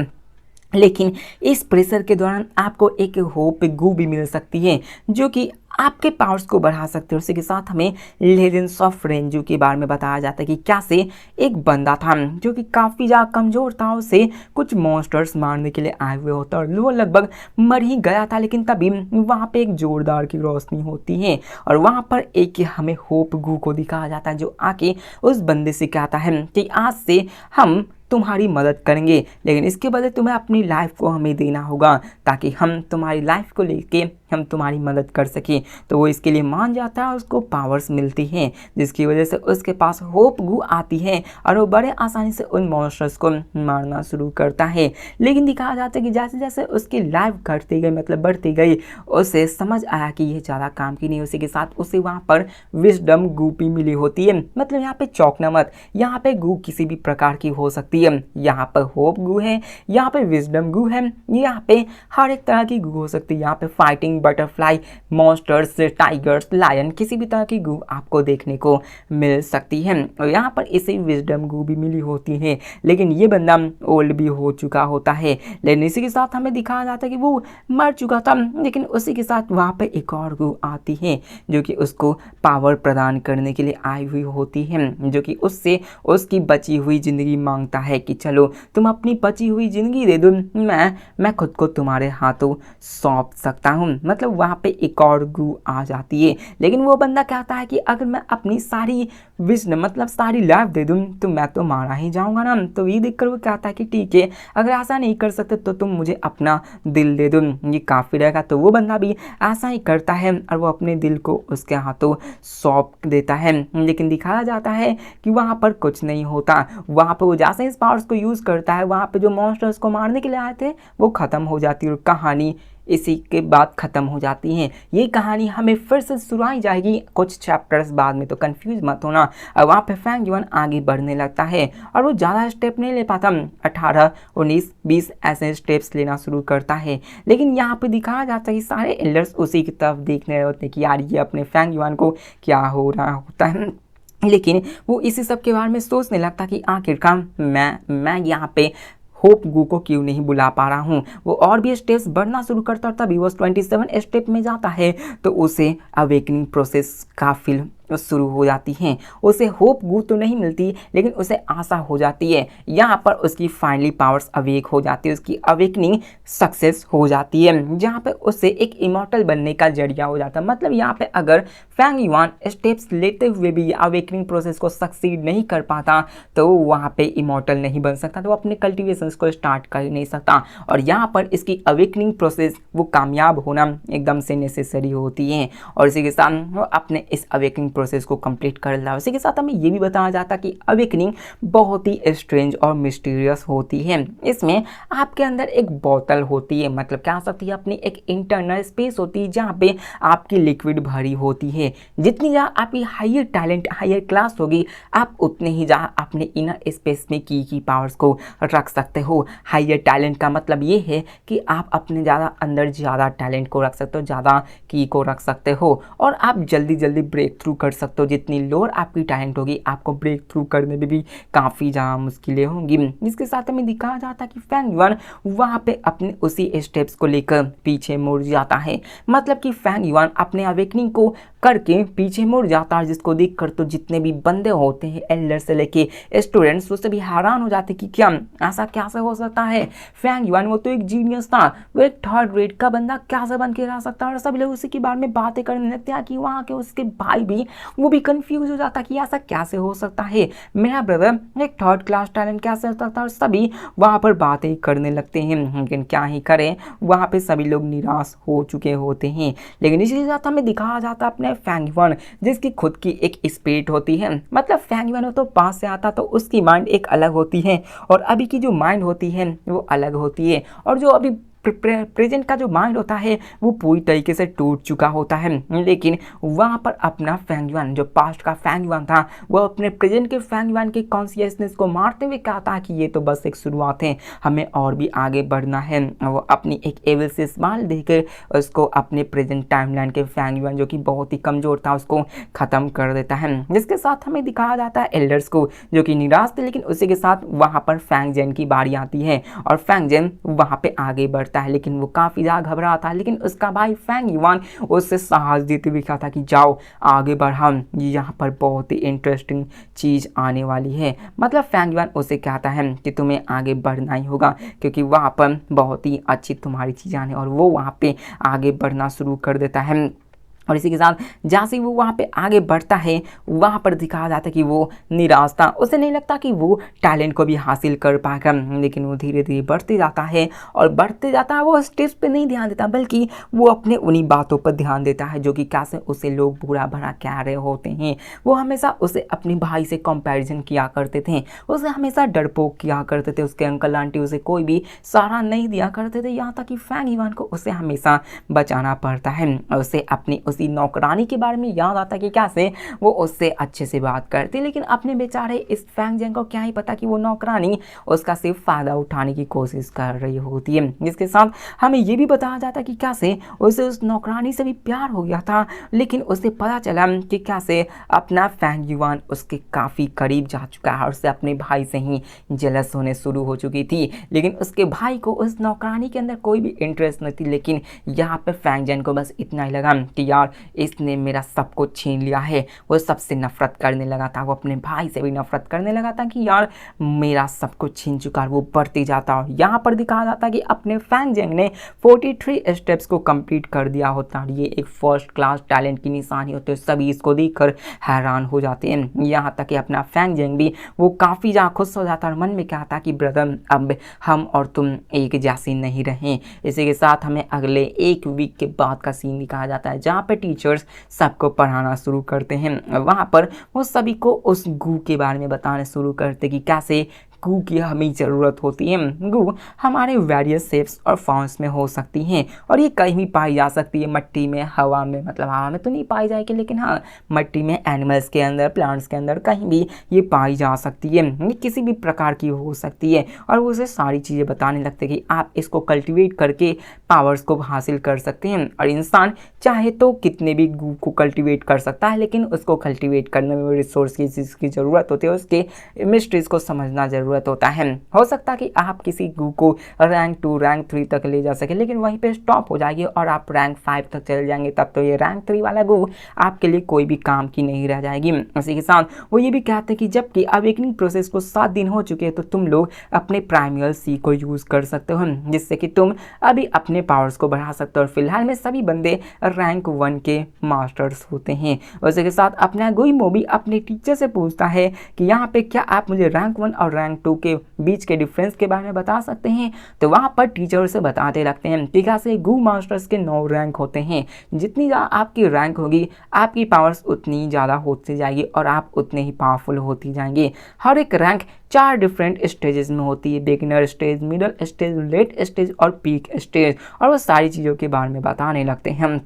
लेकिन इस प्रेशर के दौरान आपको एक होप गू भी मिल सकती है, जो कि आपके पावर्स को बढ़ा सकते हैं। उसी के साथ हमें लेजेंड्स ऑफ रेंजू के बारे में बताया जाता है कि कैसे एक बंदा था जो कि काफ़ी ज़्यादा कमज़ोर था, उसे कुछ मॉन्स्टर्स मारने के लिए आए हुए होता और वो लगभग मर ही गया था। लेकिन तभी वहाँ पे एक जोरदार की रोशनी होती है और वहाँ पर एक हमें होप गू को दिखाया जाता है, जो आके उस बंदे से कहता है कि आज से हम तुम्हारी मदद करेंगे, लेकिन इसके बदले तुम्हें अपनी लाइफ को हमें देना होगा ताकि हम तुम्हारी लाइफ को लेके हम तुम्हारी मदद कर सकें। तो वो इसके लिए मान जाता है, उसको पावर्स मिलती हैं, जिसकी वजह से उसके पास होप गू आती है और वो बड़े आसानी से उन मॉन्स्टर्स को मारना शुरू करता है। लेकिन दिखाया जाता है कि जैसे जैसे उसकी लाइफ घटती गई, मतलब बढ़ती गई, उसे समझ आया कि ये ज़्यादा काम की नहीं। उसी के साथ उसे वहाँ पर विजडम गू भी मिली होती है। मतलब यहाँ पे चौंकना मत, यहाँ पे गू किसी भी प्रकार की हो सकती है। यहाँ पर होप गू है, यहाँ पे विजडम गू है, यहाँ पे हर एक तरह की गू हो सकती है। यहाँ पे fighting butterfly, monsters, tigers, lion, किसी भी तरह की गू आपको देखने को मिल सकती है। और यहाँ पर इसे विजडम गू भी मिली होती है, लेकिन ये बंदा ओल्ड भी हो चुका होता है। लेकिन इसी के साथ हमें दिखाया जाता है कि वो मर चुका था, लेकिन उसी के साथ वहाँ पे एक और गू आती है जो कि उसको पावर प्रदान करने के लिए आई हुई होती है, जो कि उससे उसकी बची हुई ज़िंदगी मांगता है कि चलो तुम अपनी बची हुई ज़िंदगी दे दो, मैं खुद को तुम्हारे हाथों सौंप सकता हूँ। मतलब वहाँ पे एक और गू आ जाती है, लेकिन वो बंदा कहता है कि अगर मैं अपनी सारी विजन मतलब सारी लाइफ दे दूँ तो मैं तो मारा ही जाऊँगा ना। तो ये देखकर वो कहता है कि ठीक है, अगर ऐसा नहीं कर सकते तो तुम मुझे अपना दिल दे दो, ये काफ़ी रहेगा। तो वो बंदा भी ऐसा ही करता है और वो अपने दिल को उसके हाथों सौंप देता है। लेकिन दिखाया जाता है कि वहाँ पर कुछ नहीं होता। वहाँ पर वो जैसे इस पावर्स को यूज़ करता है, वहाँ पर जो मॉन्स्टर्स को मारने के लिए आए थे वो ख़त्म हो जाती है और कहानी इसी के बाद ख़त्म हो जाती है। ये कहानी हमें फिर से सुनाई जाएगी कुछ चैप्टर्स बाद में, तो कंफ्यूज मत होना। और वहाँ पे फैंग युआन आगे बढ़ने लगता है और वो ज़्यादा स्टेप नहीं ले पाता, 18, 19, 20 ऐसे स्टेप्स लेना शुरू करता है। लेकिन यहाँ पे दिखाया जाता है कि सारे एल्डर्स उसी की तरफ देखने रहे होते हैं कि यार ये अपने फैंग युआन को क्या हो रहा होता है। लेकिन वो इसी सब के बारे में सोचने लगता कि आखिरकार मैं यहाँ पे होप गू को क्यों नहीं बुला पा रहा हूँ। वो और भी स्टेप्स बढ़ना शुरू करता और तभी वो 27 स्टेप में जाता है तो उसे अवेकनिंग प्रोसेस का फील शुरू हो जाती हैं। उसे होप गू तो नहीं मिलती, लेकिन उसे आशा हो जाती है। यहाँ पर उसकी फाइनली पावर्स अवेक हो जाती है, उसकी अवेकनिंग सक्सेस हो जाती है, जहाँ पे उसे एक इमॉर्टल बनने का जरिया हो जाता है। मतलब यहाँ पे अगर फैंग युआन स्टेप्स लेते हुए भी अवेकनिंग प्रोसेस को सक्सीड नहीं कर पाता तो वहाँ पे इमॉर्टल नहीं बन सकता, तो अपने कल्टिवेशन को स्टार्ट कर नहीं सकता। और यहाँ पर इसकी अवेकनिंग प्रोसेस वो कामयाब होना एकदम से नेसेसरी होती है और इसी के साथ वो अपने इस अवेकनिंग प्रोसेस को कंप्लीट कर लिया। उसी के साथ हमें ये भी बताया जाता कि अवेकनिंग बहुत ही स्ट्रेंज और मिस्टीरियस होती है। इसमें आपके अंदर एक बोतल होती है, मतलब क्या सकती है, अपनी एक इंटरनल स्पेस होती है जहाँ पे आपकी लिक्विड भरी होती है। जितनी ज़्यादा आपकी हायर टैलेंट, हायर क्लास होगी, आप उतने ही ज़्यादा अपने इनर स्पेस में की पावर्स को रख सकते हो। हायर टैलेंट का मतलब ये है कि आप अपने ज़्यादा अंदर ज़्यादा टैलेंट को रख सकते हो, ज़्यादा की को रख सकते हो और आप जल्दी जल्दी ब्रेक थ्रू कर सकते हो। जितनी लोअर आपकी टैलेंट होगी, आपको ब्रेक थ्रू करने में भी काफ़ी ज़्यादा मुश्किलें होंगी। इसके साथ हमें दिखाया जाता है कि फैंग युआन वहाँ पे अपने उसी स्टेप्स को लेकर पीछे मुड़ जाता है। मतलब कि फैंग युआन अपने अवेकनिंग को करके पीछे मुड़ जाता है, जिसको देखकर तो जितने भी बंदे होते हैं एल्डर से लेके स्टूडेंट्स वो सभी हैरान हो जाते कि क्या ऐसा कैसे हो सकता है। फैंग युआन वो तो एक जीनियस था, वो एक थर्ड ग्रेड का बंदा कैसे बन के रह सकता है। और सभी लोग उसी के बारे में बातें करने लगते हैं कि वहाँ के उसके भाई भी वो भी कंफ्यूज हो जाता कि ऐसा कैसे हो सकता है, मेरा ब्रदर एक थर्ड क्लास टैलेंट कैसे हो सकता है। और सभी वहाँ पर बातें करने लगते हैं, लेकिन क्या ही करें, वहाँ पे सभी लोग निराश हो चुके होते हैं। लेकिन इसी साथ हमें दिखाया जाता है अपने फैंग युआन जिसकी खुद की एक स्पिरिट होती है। मतलब फैंग युआन तो पास से आता तो उसकी माइंड एक अलग होती है और अभी की जो माइंड होती है वो अलग होती है। और जो अभी प्रेजेंट का जो माइंड होता है वो पूरी तरीके से टूट चुका होता है। लेकिन वहाँ पर अपना फैंग युआन, जो पास्ट का फैंग युआन था, वो अपने प्रेजेंट के फैंग युआन की कॉन्शियसनेस को मारते हुए कहता है कि ये तो बस एक शुरुआत है, हमें और भी आगे बढ़ना है। वो अपनी एक एविल से स्माइल देकर उसको अपने प्रेजेंट टाइमलाइन के फैंग युआन जो कि बहुत ही कमज़ोर था उसको ख़त्म कर देता है। जिसके साथ हमें दिखाया जाता है एल्डर्स को जो कि निराश थे, लेकिन उसी के साथ वहाँ पर फैंग जेन की बारी आती है और फैंग जेन वहाँ पर आगे बढ़ता है। लेकिन वो काफ़ी ज़्यादा घबरा था, लेकिन उसका भाई फैंग युआन उससे साहस देते हुए कहा था कि जाओ आगे बढ़ा, यहाँ पर बहुत ही इंटरेस्टिंग चीज़ आने वाली है। मतलब फैंग युआन उसे कहता है कि तुम्हें आगे बढ़ना ही होगा क्योंकि वहाँ पर बहुत ही अच्छी तुम्हारी चीज़ें आने, और वो वहाँ पे आगे बढ़ना शुरू कर देता है। और इसी के साथ जैसे ही वो वहाँ पे आगे बढ़ता है वहाँ पर दिखाया जाता है कि वो निराश था, उसे नहीं लगता कि वो टैलेंट को भी हासिल कर पाएगा, लेकिन वो धीरे धीरे बढ़ते जाता है और बढ़ते जाता है। वो स्टेप्स पे नहीं ध्यान देता बल्कि वो अपने उन्हीं बातों पर ध्यान देता है जो कि कैसे उसे लोग बुरा भला कह रहे होते हैं। वो हमेशा उसे अपने भाई से कंपैरिजन किया करते थे, उसे हमेशा डरपोक किया करते थे, उसके अंकल आंटी उसे कोई भी सहारा नहीं दिया करते थे, यहाँ तक कि फैंग युआन को उसे हमेशा बचाना पड़ता है। और उसे अपनी उसी नौकरानी के बारे में याद आता कि कैसे वो उससे अच्छे से बात करती, लेकिन अपने बेचारे इस फैंग जेंग को क्या ही पता कि वो नौकरानी उसका सिर्फ फायदा उठाने की कोशिश कर रही होती है। जिसके साथ हमें ये भी बताया जाता कि कैसे उसे उस नौकरानी से भी प्यार हो गया था, लेकिन उसे पता चला कि कैसे अपना फैंग युआन उसके काफ़ी करीब जा चुका है और उसे अपने भाई से ही जेलस होने शुरू हो चुकी थी। लेकिन उसके भाई को उस नौकरानी के अंदर कोई भी इंटरेस्ट नहीं थी, लेकिन यहाँ पे फैंग जेन को बस इतना ही लगा कि यार इसने मेरा सब कुछ छीन लिया है। वो सबसे नफरत करने लगा था, वो अपने भाई से भी नफरत करने लगा था कि यार मेरा सब कुछ छीन चुका है। वो बढ़ती जाता और यहाँ पर दिखाया जाता कि अपने फैंग जेंग ने 43 स्टेप्स को कंप्लीट कर दिया होता है। ये एक फर्स्ट क्लास टैलेंट की निशानी होती है, सभी इसको देखकर हैरान हो जाते हैं। यहाँ तक कि अपना फैंग जेंग भी वो काफ़ी ज़्यादा खुश हो जाता है और मन में कहता कि ब्रदर अब हम और तुम एक जैसे नहीं रहें। इसी के साथ हमें अगले एक वीक के बाद का सीन दिखाया जाता है जहाँ पे टीचर्स सबको पढ़ाना शुरू करते हैं। वहाँ पर वो सभी को उस गू के बारे में बताना शुरू करते कि कैसे गू की हमें ज़रूरत होती है। गू हमारे वेरियस शेप्स और फॉर्म्स में हो सकती हैं और ये कहीं भी पाई जा सकती है, मट्टी में, हवा में, मतलब हवा में तो नहीं पाई जाएगी लेकिन हाँ मट्टी में, एनिमल्स के अंदर, प्लांट्स के अंदर कहीं भी ये पाई जा सकती है। ये किसी भी प्रकार की हो सकती है और वो उसे सारी चीज़ें बताने लगते कि आप इसको कल्टिवेट करके पावर्स को हासिल कर सकते हैं। और इंसान चाहे तो कितने भी गू को कल्टिवेट कर सकता है, लेकिन उसको कल्टिवेट करने में रिसोर्स की जिसकी ज़रूरत होती है, उसके मिस्ट्रीज को समझना ज़रूरत होता है। हो सकता है कि आप किसी गू को रैंक 2 रैंक 3 तक ले जा सके, लेकिन वहीं पे स्टॉप हो जाएगी और आप रैंक 5 तक चले जाएंगे, तब तो ये रैंक 3 वाला गू आपके लिए कोई भी काम की नहीं रह जाएगी। इसी के साथ वो ये भी कहते हैं कि जबकि अवेकनिंग प्रोसेस को 7 दिन हो चुके हैं तो तुम लोग अपने प्राइमल सी को यूज़ कर सकते हो, जिससे कि तुम अभी अपने पावर्स को बढ़ा सकते हो। और फिलहाल में सभी बंदे रैंक 1 के मास्टर्स होते हैं। उसी के साथ अपना गुइमो भी अपने टीचर से पूछता है कि यहाँ पे क्या आप मुझे रैंक 1 और रैंक 2 के बीच के डिफरेंस के बारे में बता सकते हैं। तो वहाँ पर टीचर से बताते लगते हैं कि कैसे गू मास्टर्स के 9 रैंक होते हैं, जितनी ज़्यादा आपकी रैंक होगी आपकी पावर्स उतनी ज़्यादा होती जाएगी और आप उतने ही पावरफुल होती जाएंगे। हर एक रैंक 4 डिफरेंट स्टेजेस में होती है, beginner stage, middle stage, late stage और पीक स्टेज। और वो सारी चीज़ों के बारे में बताने लगते हैं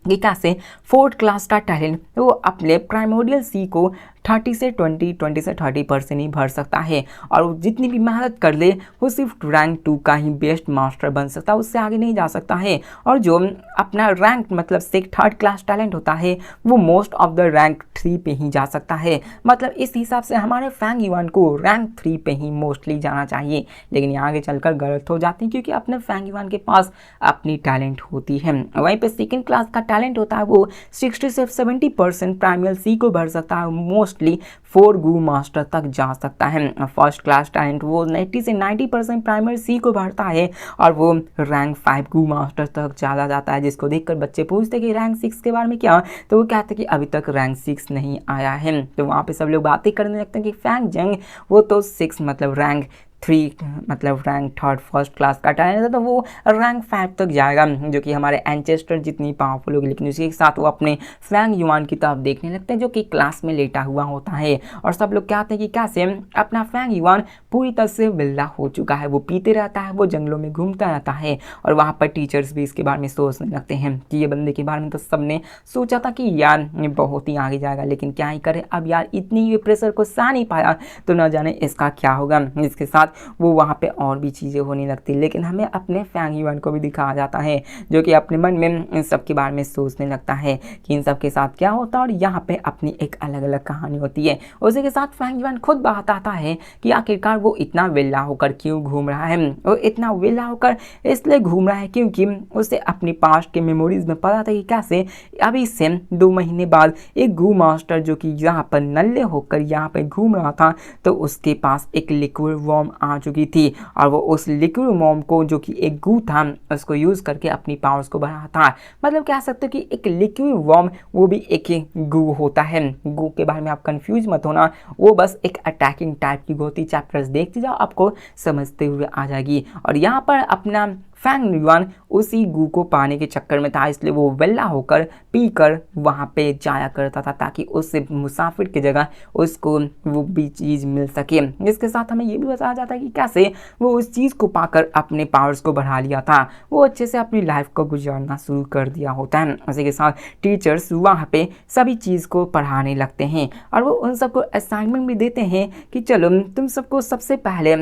कि कैसे 4th क्लास का टैलेंट वो अपने प्राइमोडियल सी को 30 से 30% ही भर सकता है और वो जितनी भी मेहनत कर ले वो सिर्फ रैंक 2 का ही बेस्ट मास्टर बन सकता है, उससे आगे नहीं जा सकता है। और जो अपना रैंक मतलब 3rd क्लास टैलेंट होता है वो मोस्ट ऑफ द रैंक 3 पे ही जा सकता है। मतलब इस हिसाब से हमारे फैंग युआन को रैंक 3 पे ही मोस्टली जाना चाहिए, लेकिन यहाँ आगे चलकर गलत हो जाती है क्योंकि अपने फैंग युआन के पास अपनी टैलेंट होती है। वहीं पे 2nd क्लास का टैलेंट होता है वो 60 से 70% प्राइमल सी को भर सकता है, मोस्टली 4 गू मास्टर तक जा सकता है। 1st क्लास टैलेंट वो 80 से 90% प्राइमरी सी को भरता है और वो रैंक 5 गू मास्टर तक चला जाता है, जिसको देखकर बच्चे पूछते कि रैंक 6 के बारे में क्या, तो वो कहते कि अभी तक रैंक 6 नहीं आया है। तो वहाँ पे सब लोग बातें करने लगते हैं कि फैंग जेंग वो तो 6 मतलब रैंक 3 मतलब रैंक 3rd 1st क्लास का टैलेंट है तो वो रैंक 5 तक जाएगा, जो कि हमारे एंचेस्टर जितनी पावरफुल होगी। लेकिन उसी के साथ वो अपने फैंग युआन की तरफ देखने लगते हैं जो कि क्लास में लेटा हुआ होता है और सब लोग कहते हैं कि कैसे अपना फैंग युआन पूरी तरह से विल्ला हो चुका है, वो पीते रहता है, वो जंगलों में घूमता रहता है। और वहाँ पर टीचर्स भी इसके बारे में सोचने लगते हैं कि ये बंदे के बारे में तो सबने सोचा था कि यार ये बहुत ही आगे जाएगा, लेकिन क्या ही करे अब यार इतनी प्रेशर को सह नहीं पाया तो न जाने इसका क्या होगा। इसके साथ वो वहाँ पे और भी चीज़ें होने लगती, लेकिन हमें अपने फैंग युआन को भी दिखाया जाता है जो कि अपने मन में इन सब के बारे में सोचने लगता है कि इन सब के साथ क्या होता है और यहाँ पे अपनी एक अलग अलग कहानी होती है। उसी के साथ फैंग युआन खुद बताता है कि आखिरकार वो इतना वेला होकर क्यों घूम रहा है। वो इतना वेला होकर इसलिए घूम रहा है क्योंकि उसे अपनी पास्ट के मेमोरीज में पता था कि कैसे अभी से 2 महीने बाद एक गू मास्टर जो कि यहाँ पर नल्ले होकर यहाँ पर घूम रहा था तो उसके पास एक लिक्विड वॉर्म आ चुकी थी और वो उस लिक्विड मॉम को जो कि एक गू था उसको यूज़ करके अपनी पावर्स को बढ़ाता है। मतलब कह सकते हो कि एक लिक्विड वॉर्म वो भी एक गू होता है। गू के बारे में आप कंफ्यूज मत होना, वो बस एक अटैकिंग टाइप की होती। चैप्टर्स देखते जाओ, आपको समझते हुए आ जाएगी। और यहाँ पर अपना फैंग युआन उसी गू को पाने के चक्कर में था, इसलिए वो वेल्ला होकर पीकर वहाँ पे जाया करता था ताकि उस मुसाफिर की जगह उसको वो भी चीज़ मिल सके। इसके साथ हमें ये भी बताया जाता है कि कैसे वो उस चीज़ को पाकर अपने पावर्स को बढ़ा लिया था, वो अच्छे से अपनी लाइफ को गुजारना शुरू कर दिया होता है। उसी के साथ टीचर्स वहाँ पे सभी चीज़ को पढ़ाने लगते हैं और वो उन सबको असाइनमेंट भी देते हैं कि चलो तुम सबको सबसे पहले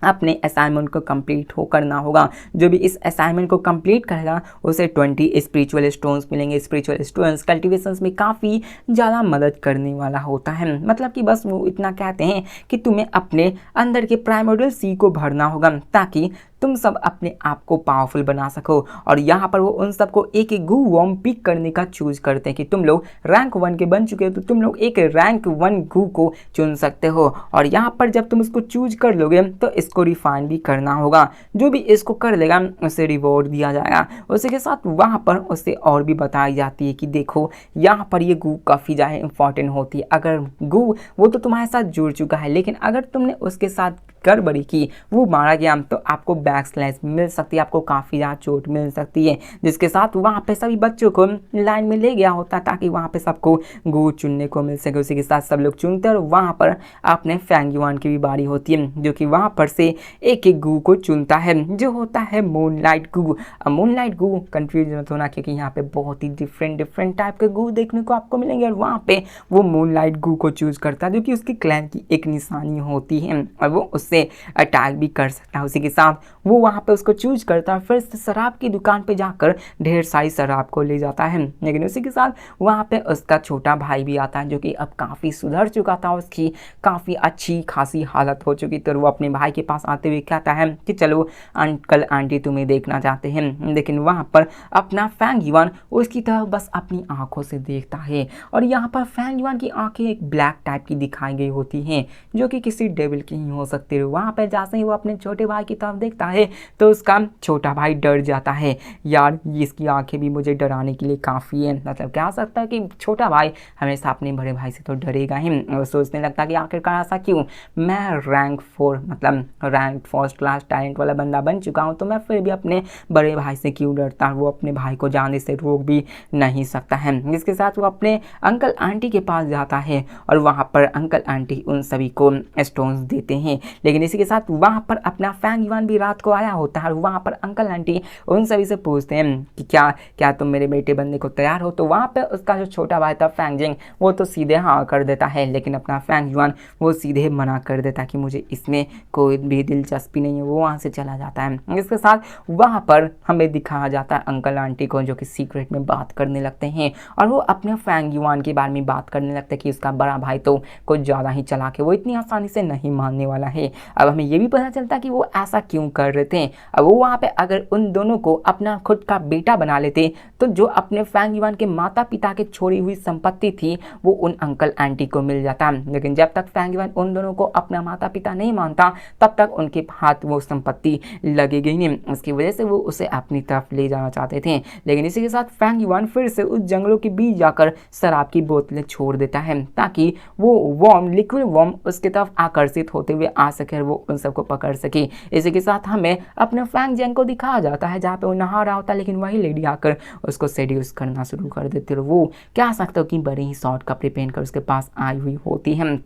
अपने असाइनमेंट को कंप्लीट हो करना होगा। जो भी इस असाइनमेंट को कंप्लीट करेगा उसे 20 स्पिरिचुअल स्टोन्स मिलेंगे। स्पिरिचुअल स्टोन्स कल्टिवेशंस में काफ़ी ज़्यादा मदद करने वाला होता है। मतलब कि बस वो इतना कहते हैं कि तुम्हें अपने अंदर के प्राइमोर्डियल सी को भरना होगा ताकि तुम सब अपने आप को पावरफुल बना सको। और यहाँ पर वो उन सबको एक एक गू वॉर्म पिक करने का चूज करते हैं कि तुम लोग रैंक 1 के बन चुके हो तो तुम लोग एक रैंक 1 गू को चुन सकते हो। और यहाँ पर जब तुम इसको चूज कर लोगे तो इसको रिफाइन भी करना होगा। जो भी इसको कर लेगा उसे रिवॉर्ड दिया जाएगा। उसी के साथ वहाँ पर उसे और भी बताई जाती है कि देखो यहाँ पर ये गू काफ़ी ज़्यादा इंपॉर्टेंट होती है। अगर गू वो तो तुम्हारे साथ जुड़ चुका है, लेकिन अगर तुमने उसके साथ गड़बड़ी की, वो मारा गया, तो आपको बैक स्लैश मिल सकती है, आपको काफ़ी ज़्यादा चोट मिल सकती है। जिसके साथ वहाँ पे सभी बच्चों को लाइन में ले गया होता है ताकि वहाँ पे सबको गू चुनने को मिल सके। उसी के साथ सब लोग चुनते हैं और वहाँ पर अपने फैंग युआन की भी बारी होती है जो कि वहाँ पर से एक एक गू को चुनता है जो होता है मूनलाइट गू। मूनलाइट गू कंफ्यूज मत होना क्योंकि यहाँ पे बहुत ही डिफरेंट टाइप के गू देखने को आपको मिलेंगे और वहाँ पे वो मूनलाइट गू को चूज करता है जो कि उसकी क्लैन की एक निशानी होती है और वो उससे अटैक भी कर सकता है। उसी के साथ वो वहाँ पे उसको चूज करता है, फिर शराब की दुकान पे जाकर ढेर सारी शराब को ले जाता है। लेकिन उसी के साथ वहाँ पे उसका छोटा भाई भी आता है जो कि अब काफ़ी सुधर चुका था, उसकी काफ़ी अच्छी खासी हालत हो चुकी। तो वो अपने भाई के पास आते हुए कहता है कि चलो अंकल आंटी तुम्हें देखना चाहते हैं। लेकिन वहाँ पर अपना फैंग युआन उसकी तरफ बस अपनी आंखों से देखता है और यहाँ पर फैंग युआन की आंखें एक ब्लैक टाइप की दिखाई गई होती हैं जो कि किसी डेविल की ही हो सकती है। वहाँ पर जैसे ही वो अपने छोटे भाई की तरफ देखता है तो उसका छोटा भाई डर जाता है। यार इसकी आंखें भी मुझे डराने के लिए काफ़ी है। मतलब क्या सकता है कि छोटा भाई हमेशा अपने बड़े भाई से तो डरेगा ही और सोचने लगता कि आखिरकार ऐसा क्यों, मैं रैंक 4 मतलब रैंक फर्स्ट क्लास टैलेंट वाला बंदा बन चुका हूँ तो मैं फिर भी अपने बड़े भाई से क्यों डरता हूँ। वो अपने भाई को जाने से रोक भी नहीं सकता है। इसके साथ वो अपने अंकल आंटी के पास जाता है और वहाँ पर अंकल आंटी उन सभी को स्टोन्स देते हैं। लेकिन इसी के साथ वहाँ पर अपना फैंग युआन भी रात को आया होता है और वहाँ पर अंकल आंटी उन सभी से पूछते हैं कि क्या तुम मेरे बेटे बनने को तैयार हो। तो वहाँ पे उसका जो छोटा भाई था फैंग जिंग वो तो सीधे हाँ कर देता है, लेकिन अपना फैंग युआन वो सीधे मना कर देता कि मुझे इसमें कोई भी दिलचस्पी नहीं है। वो वहाँ से चला जाता है। इसके साथ वहाँ पर हमें दिखाया जाता है अंकल आंटी को जो कि सीक्रेट में बात करने लगते हैं और वो अपने फैंग युआन के बारे में बात करने लगते हैं कि उसका बड़ा भाई तो कुछ ज़्यादा ही चालाक है, वो इतनी आसानी से नहीं मानने वाला है। अब हमें ये भी पता चलता कि वो ऐसा क्यों कर रहे थे। अब वो वहाँ पे अगर उन दोनों को अपना खुद का बेटा बना लेते तो जो अपने फैंग युआन के माता पिता के छोड़ी हुई संपत्ति थी वो उन अंकल आंटी को मिल जाता। लेकिन जब तक फैंग युआन उन दोनों को अपना माता पिता नहीं मानता तब तक उनके हाथ वो संपत्ति लगेगी नहीं। इसकी वजह से वो उसे अपनी तरफ ले जाना चाहते थे। लेकिन इसी के साथ फैंग युआन फिर से उस जंगलों के बीच जाकर शराब की बोतलें छोड़ देता है ताकि वो वॉर्म लिक्विड वॉर्म उसकी तरफ आकर्षित होते हुए आ सके और वो उन सबको पकड़ सके। इसी के साथ हमें अपने फैंग जिंग को दिखाया जाता है जहाँ पे वो नहा रहा होता है, लेकिन वही लेडी आकर उसको सेड्यूस करना शुरू कर देती है। वो क्या सकते हो कि बड़े ही शॉर्ट कपड़े पहनकर उसके पास आई हुई होती है।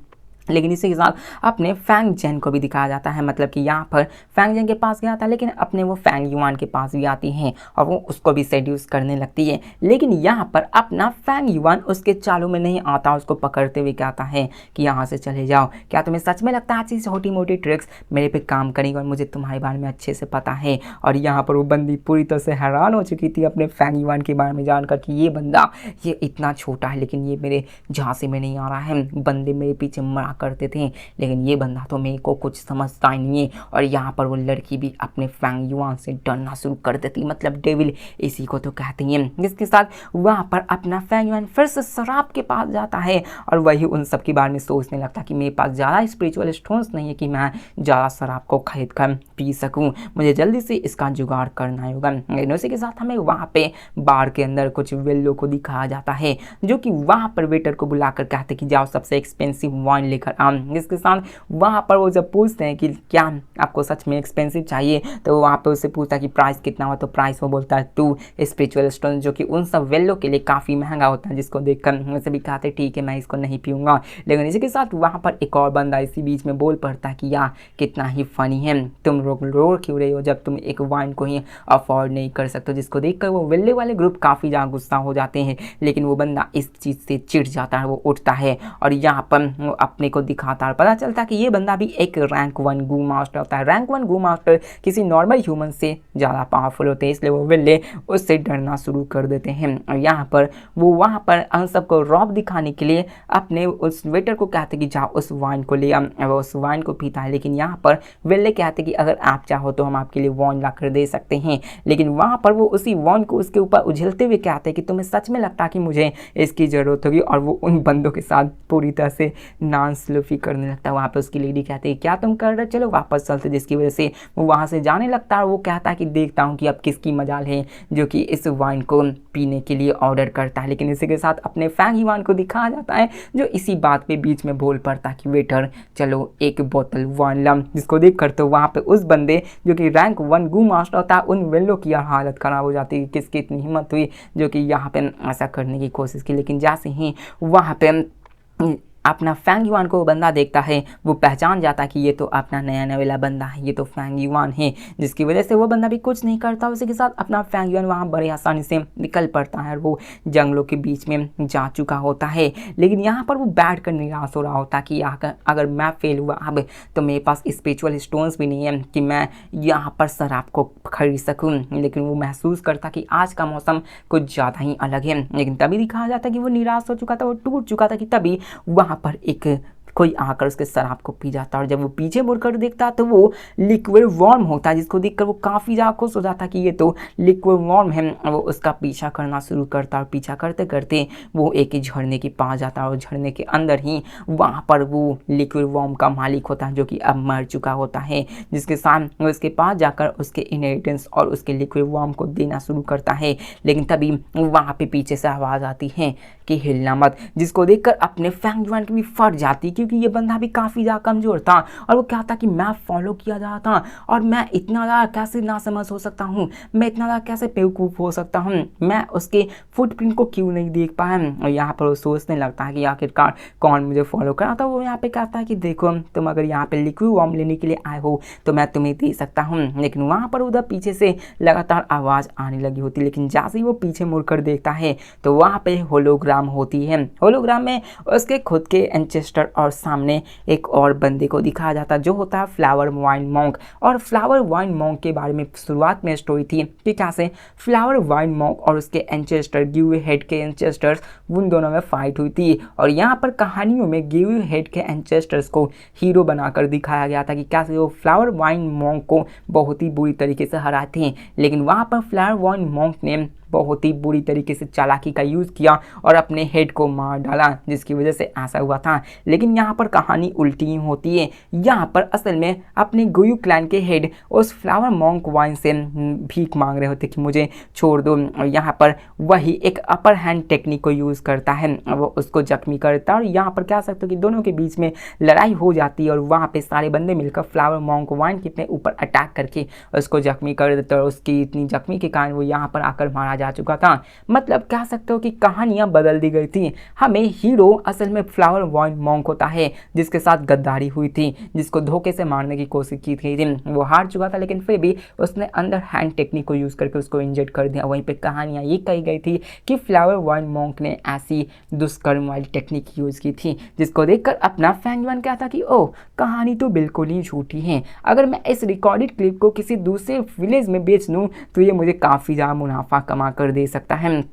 लेकिन इसी के साथ अपने फैंग जेन को भी दिखाया जाता है। मतलब कि यहाँ पर फैंग जेन के पास गया था लेकिन अपने वो फैंग युआन के पास भी आती हैं और वो उसको भी सेड्यूस करने लगती है। लेकिन यहाँ पर अपना फैंग युआन उसके चालों में नहीं आता, उसको पकड़ते हुए कहता है कि यहाँ से चले जाओ। क्या तुम्हें सच में लगता है ऐसी छोटी मोटी ट्रिक्स मेरे पे काम करेंगी और मुझे तुम्हारे बारे में अच्छे से पता है। और यहाँ पर वो बंदी पूरी तरह से हैरान हो चुकी थी अपने फैंग युआन के बारे में जानकर कि ये बंदा ये इतना छोटा है लेकिन ये मेरे झांसे में नहीं आ रहा है। बंदे मेरे पीछे मरा करते थे, लेकिन ये बंदा तो मेरे को कुछ समझता ही नहीं है। और यहाँ पर वो लड़की भी अपने फैंग युआन से डरना शुरू कर देती, मतलब डेविल इसी को तो कहते हैं। जिसके साथ वहाँ पर अपना फैंग युआन फिर से शराब के पास जाता है और वही उन सब के बारे में सोचने लगता कि मेरे पास ज़्यादा स्पिरिचुअल स्टोन्स नहीं है कि मैं ज़्यादा शराब को खरीद कर पी सकूं, मुझे जल्दी से इसका जुगाड़ करना होगा। लेकिन उसी के साथ हमें वहाँ पे बार के अंदर कुछ वेल्लो को दिखाया जाता है जो कि वहाँ पर वेटर को बुलाकर कहते कि जाओ सबसे एक्सपेंसिव वाइन लेकर आओ। जिसके साथ वहाँ पर वो जब पूछते हैं कि क्या आपको सच में एक्सपेंसिव चाहिए, तो वहाँ पर उससे पूछता है कि प्राइस कितना हुआ, तो प्राइस वो बोलता है 2 स्पिरिचुअल स्टोन, जो कि उन सब वेल्लो के लिए काफ़ी महंगा होता है। जिसको देखकर वैसे भी कहते ठीक है मैं इसको नहीं पीऊँगा। लेकिन इसी के साथ वहाँ पर एक और बंदा इसी बीच में बोल पड़ता है कि यार कितना ही फनी है, तुम रो क्यों रही हो जब तुम एक वाइन को ही अफोर्ड नहीं कर सकते। जिसको देखकर वो वेल्ले वाले ग्रुप काफ़ी ज़्यादा गुस्सा हो जाते हैं, लेकिन वो बंदा इस चीज़ से चिढ़ जाता है, वो उठता है और यहाँ पर वो अपने को दिखाता है। पता चलता है कि ये बंदा भी एक रैंक 1 गू मास्टर होता है। रैंक 1 गू मास्टर किसी नॉर्मल ह्यूमन से ज़्यादा पावरफुल होते हैं, इसलिए वो वेल्ले उससे डरना शुरू कर देते हैं। और यहाँ पर वो वहाँ पर हम सबको रॉब दिखाने के लिए अपने उस वेटर को कहते कि जाओ उस वाइन को ले, वो उस वाइन को पीता है। लेकिन यहाँ पर वेल्ले कहते कि अगर आप चाहो तो हम आपके लिए वाइन ला कर दे सकते हैं। लेकिन वहाँ पर वो उसी वाइन को उसके ऊपर उछलते हुए कहते कि तुम्हें सच में लगता कि मुझे इसकी ज़रूरत होगी, और वो उन बंदों के साथ पूरी तरह से नांस लुफी करने लगता है। वहाँ पर उसकी लेडी कहती है क्या तुम कर रहे, चलो वापस चलते, जिसकी वजह से वो वहाँ से जाने लगता है। और वो कहता है कि देखता हूँ कि अब किसकी मजाल है जो कि इस वाइन को पीने के लिए ऑर्डर करता है। लेकिन इसी के साथ अपने फैंग युआन को दिखाया जाता है जो इसी बात पे बीच में बोल पड़ता कि वेटर चलो एक बोतल वाइन लम। जिसको देख कर तो वहाँ पे उस बंदे जो कि रैंक 1 गू मास्टर होता है उन वेल्लो की हालत ख़राब हो जाती है, किसकी इतनी हिम्मत हुई जो कि यहाँ पे ऐसा करने की कोशिश की। लेकिन जैसे ही वहाँ पे अपना फैंग युआन को बंदा देखता है, वो पहचान जाता है कि ये तो अपना नया नवेला बंदा है, ये तो फैंग युआन है। जिसकी वजह से वो बंदा भी कुछ नहीं करता, उसी के साथ अपना फैंग युआन वहाँ बड़े आसानी से निकल पड़ता है और वो जंगलों के बीच में जा चुका होता है। लेकिन यहाँ पर वो बैठ कर निराश हो रहा होता कि अगर मैं फेल हुआ अब तो मेरे पास स्पिरिचुअल स्टोन्स भी नहीं है कि मैं यहाँ पर शराब को खरीद सकूँ। लेकिन वो महसूस करता कि आज का मौसम कुछ ज़्यादा ही अलग है। लेकिन तभी दिखाया जाता कि वो निराश हो चुका था, वो टूट चुका था कि तभी वहाँ पर एक कोई आकर उसके शराब को पी जाता है। और जब वो पीछे मुड़कर देखता तो वो लिक्विड वॉर्म होता है, जिसको देखकर वो काफ़ी ज़्यादा खुश हो जाता कि ये तो लिक्विड वॉर्म है। वो उसका पीछा करना शुरू करता और पीछा करते करते वो एक झरने के पास जाता है और झरने के अंदर ही वहाँ पर वो लिक्विड वॉर्म का मालिक होता है जो कि अब मर चुका होता है। जिसके सामने उसके पास जाकर उसके इनहेरिटेंस और उसके लिक्विड वॉर्म को देना शुरू करता है। लेकिन तभी वहाँ पे पीछे से आवाज़ आती है कि हिलना मत, जिसको देखकर अपने फैंग युआन की भी फट जाती क्योंकि ये बंदा भी काफ़ी ज़्यादा कमज़ोर था। और वो कहता कि मैं फॉलो किया जा रहा था और मैं इतना ज़्यादा कैसे नासमझ हो सकता हूँ, मैं इतना ज़्यादा कैसे बेवकूफ़ हो सकता हूँ, मैं उसके फुटप्रिंट को क्यों नहीं देख पाया। और यहाँ पर वो सोचने लगता है कि आखिरकार कौन मुझे फॉलो कर रहा था। वो यहाँ पे कहता है कि देखो तुम अगर यहाँ पे लिक्विड वॉर्म लेने के लिए आए हो तो मैं तुम्हें दे सकता हूँ। लेकिन वहाँ पर उधर पीछे से लगातार आवाज़ आने लगी होती, लेकिन जैसे ही वो पीछे मुड़कर देखता है तो वहाँ पे होलोग्राम होती है। होलोग्राम में उसके खुद के एंचेस्टर और सामने एक और बंदे को दिखाया जाता जो होता है फ्लावर वाइन मॉन्क। और फ्लावर वाइन मॉन्क के बारे में शुरुआत में स्टोरी थी कि कैसे फ्लावर वाइन मॉन्क और उसके एंचेस्टर गिवे हेड के एंचेस्टर्स उन दोनों में फाइट हुई थी। और यहाँ पर कहानियों में गिवे हेड के एंचेस्टर्स को हीरो बनाकर दिखाया गया था कि कैसे वो फ्लावर वाइन मॉन्क को बहुत ही बुरी तरीके से हराए थे। लेकिन वहाँ पर फ्लावर वाइन मॉन्क ने बहुत ही बुरी तरीके से चालाकी का यूज़ किया और अपने हेड को मार डाला, जिसकी वजह से ऐसा हुआ था। लेकिन यहाँ पर कहानी उल्टी होती है। यहाँ पर असल में अपने गुयू क्लैन के हेड उस फ्लावर मॉन्क वाइन से भीख मांग रहे होते कि मुझे छोड़ दो। और यहाँ पर वही एक अपर हैंड टेक्निक को यूज़ करता है, वो उसको जख्मी करता है। और यहाँ पर कह सकते हो कि दोनों के बीच में लड़ाई हो जाती है और वहाँ पर सारे बंदे मिलकर फ्लावर मॉन्क वाइन के ऊपर अटैक करके उसको जख्मी कर देते। और उसकी इतनी जख्मी के कारण वो यहाँ पर आकर मारा जा चुका था। मतलब कह सकते हो कि कहानियां बदल दी गई थी। हमें हीरो असल में फ्लावर वाइन मॉन्क होता है जिसके साथ गद्दारी हुई थी, जिसको धोखे से मारने की कोशिश की थी। वो हार चुका था लेकिन फिर भी उसने अंदर हैंड टेक्निक को यूज़ करके उसको इंजर्ड कर दिया। वहीं पे कहानियां ये कही गई थी कि फ्लावर वाइन मॉन्क ने ऐसी दुष्कर्म वाली टेक्निक यूज़ की थी, जिसको देखकर अपना फैंग युआन कहता कि ओह कहानी तो बिल्कुल ही झूठी है। अगर मैं इस रिकॉर्डेड क्लिप को किसी दूसरे विलेज में बेच दूँ तो ये मुझे काफ़ी ज़्यादा मुनाफा कमा कर दे सकता है।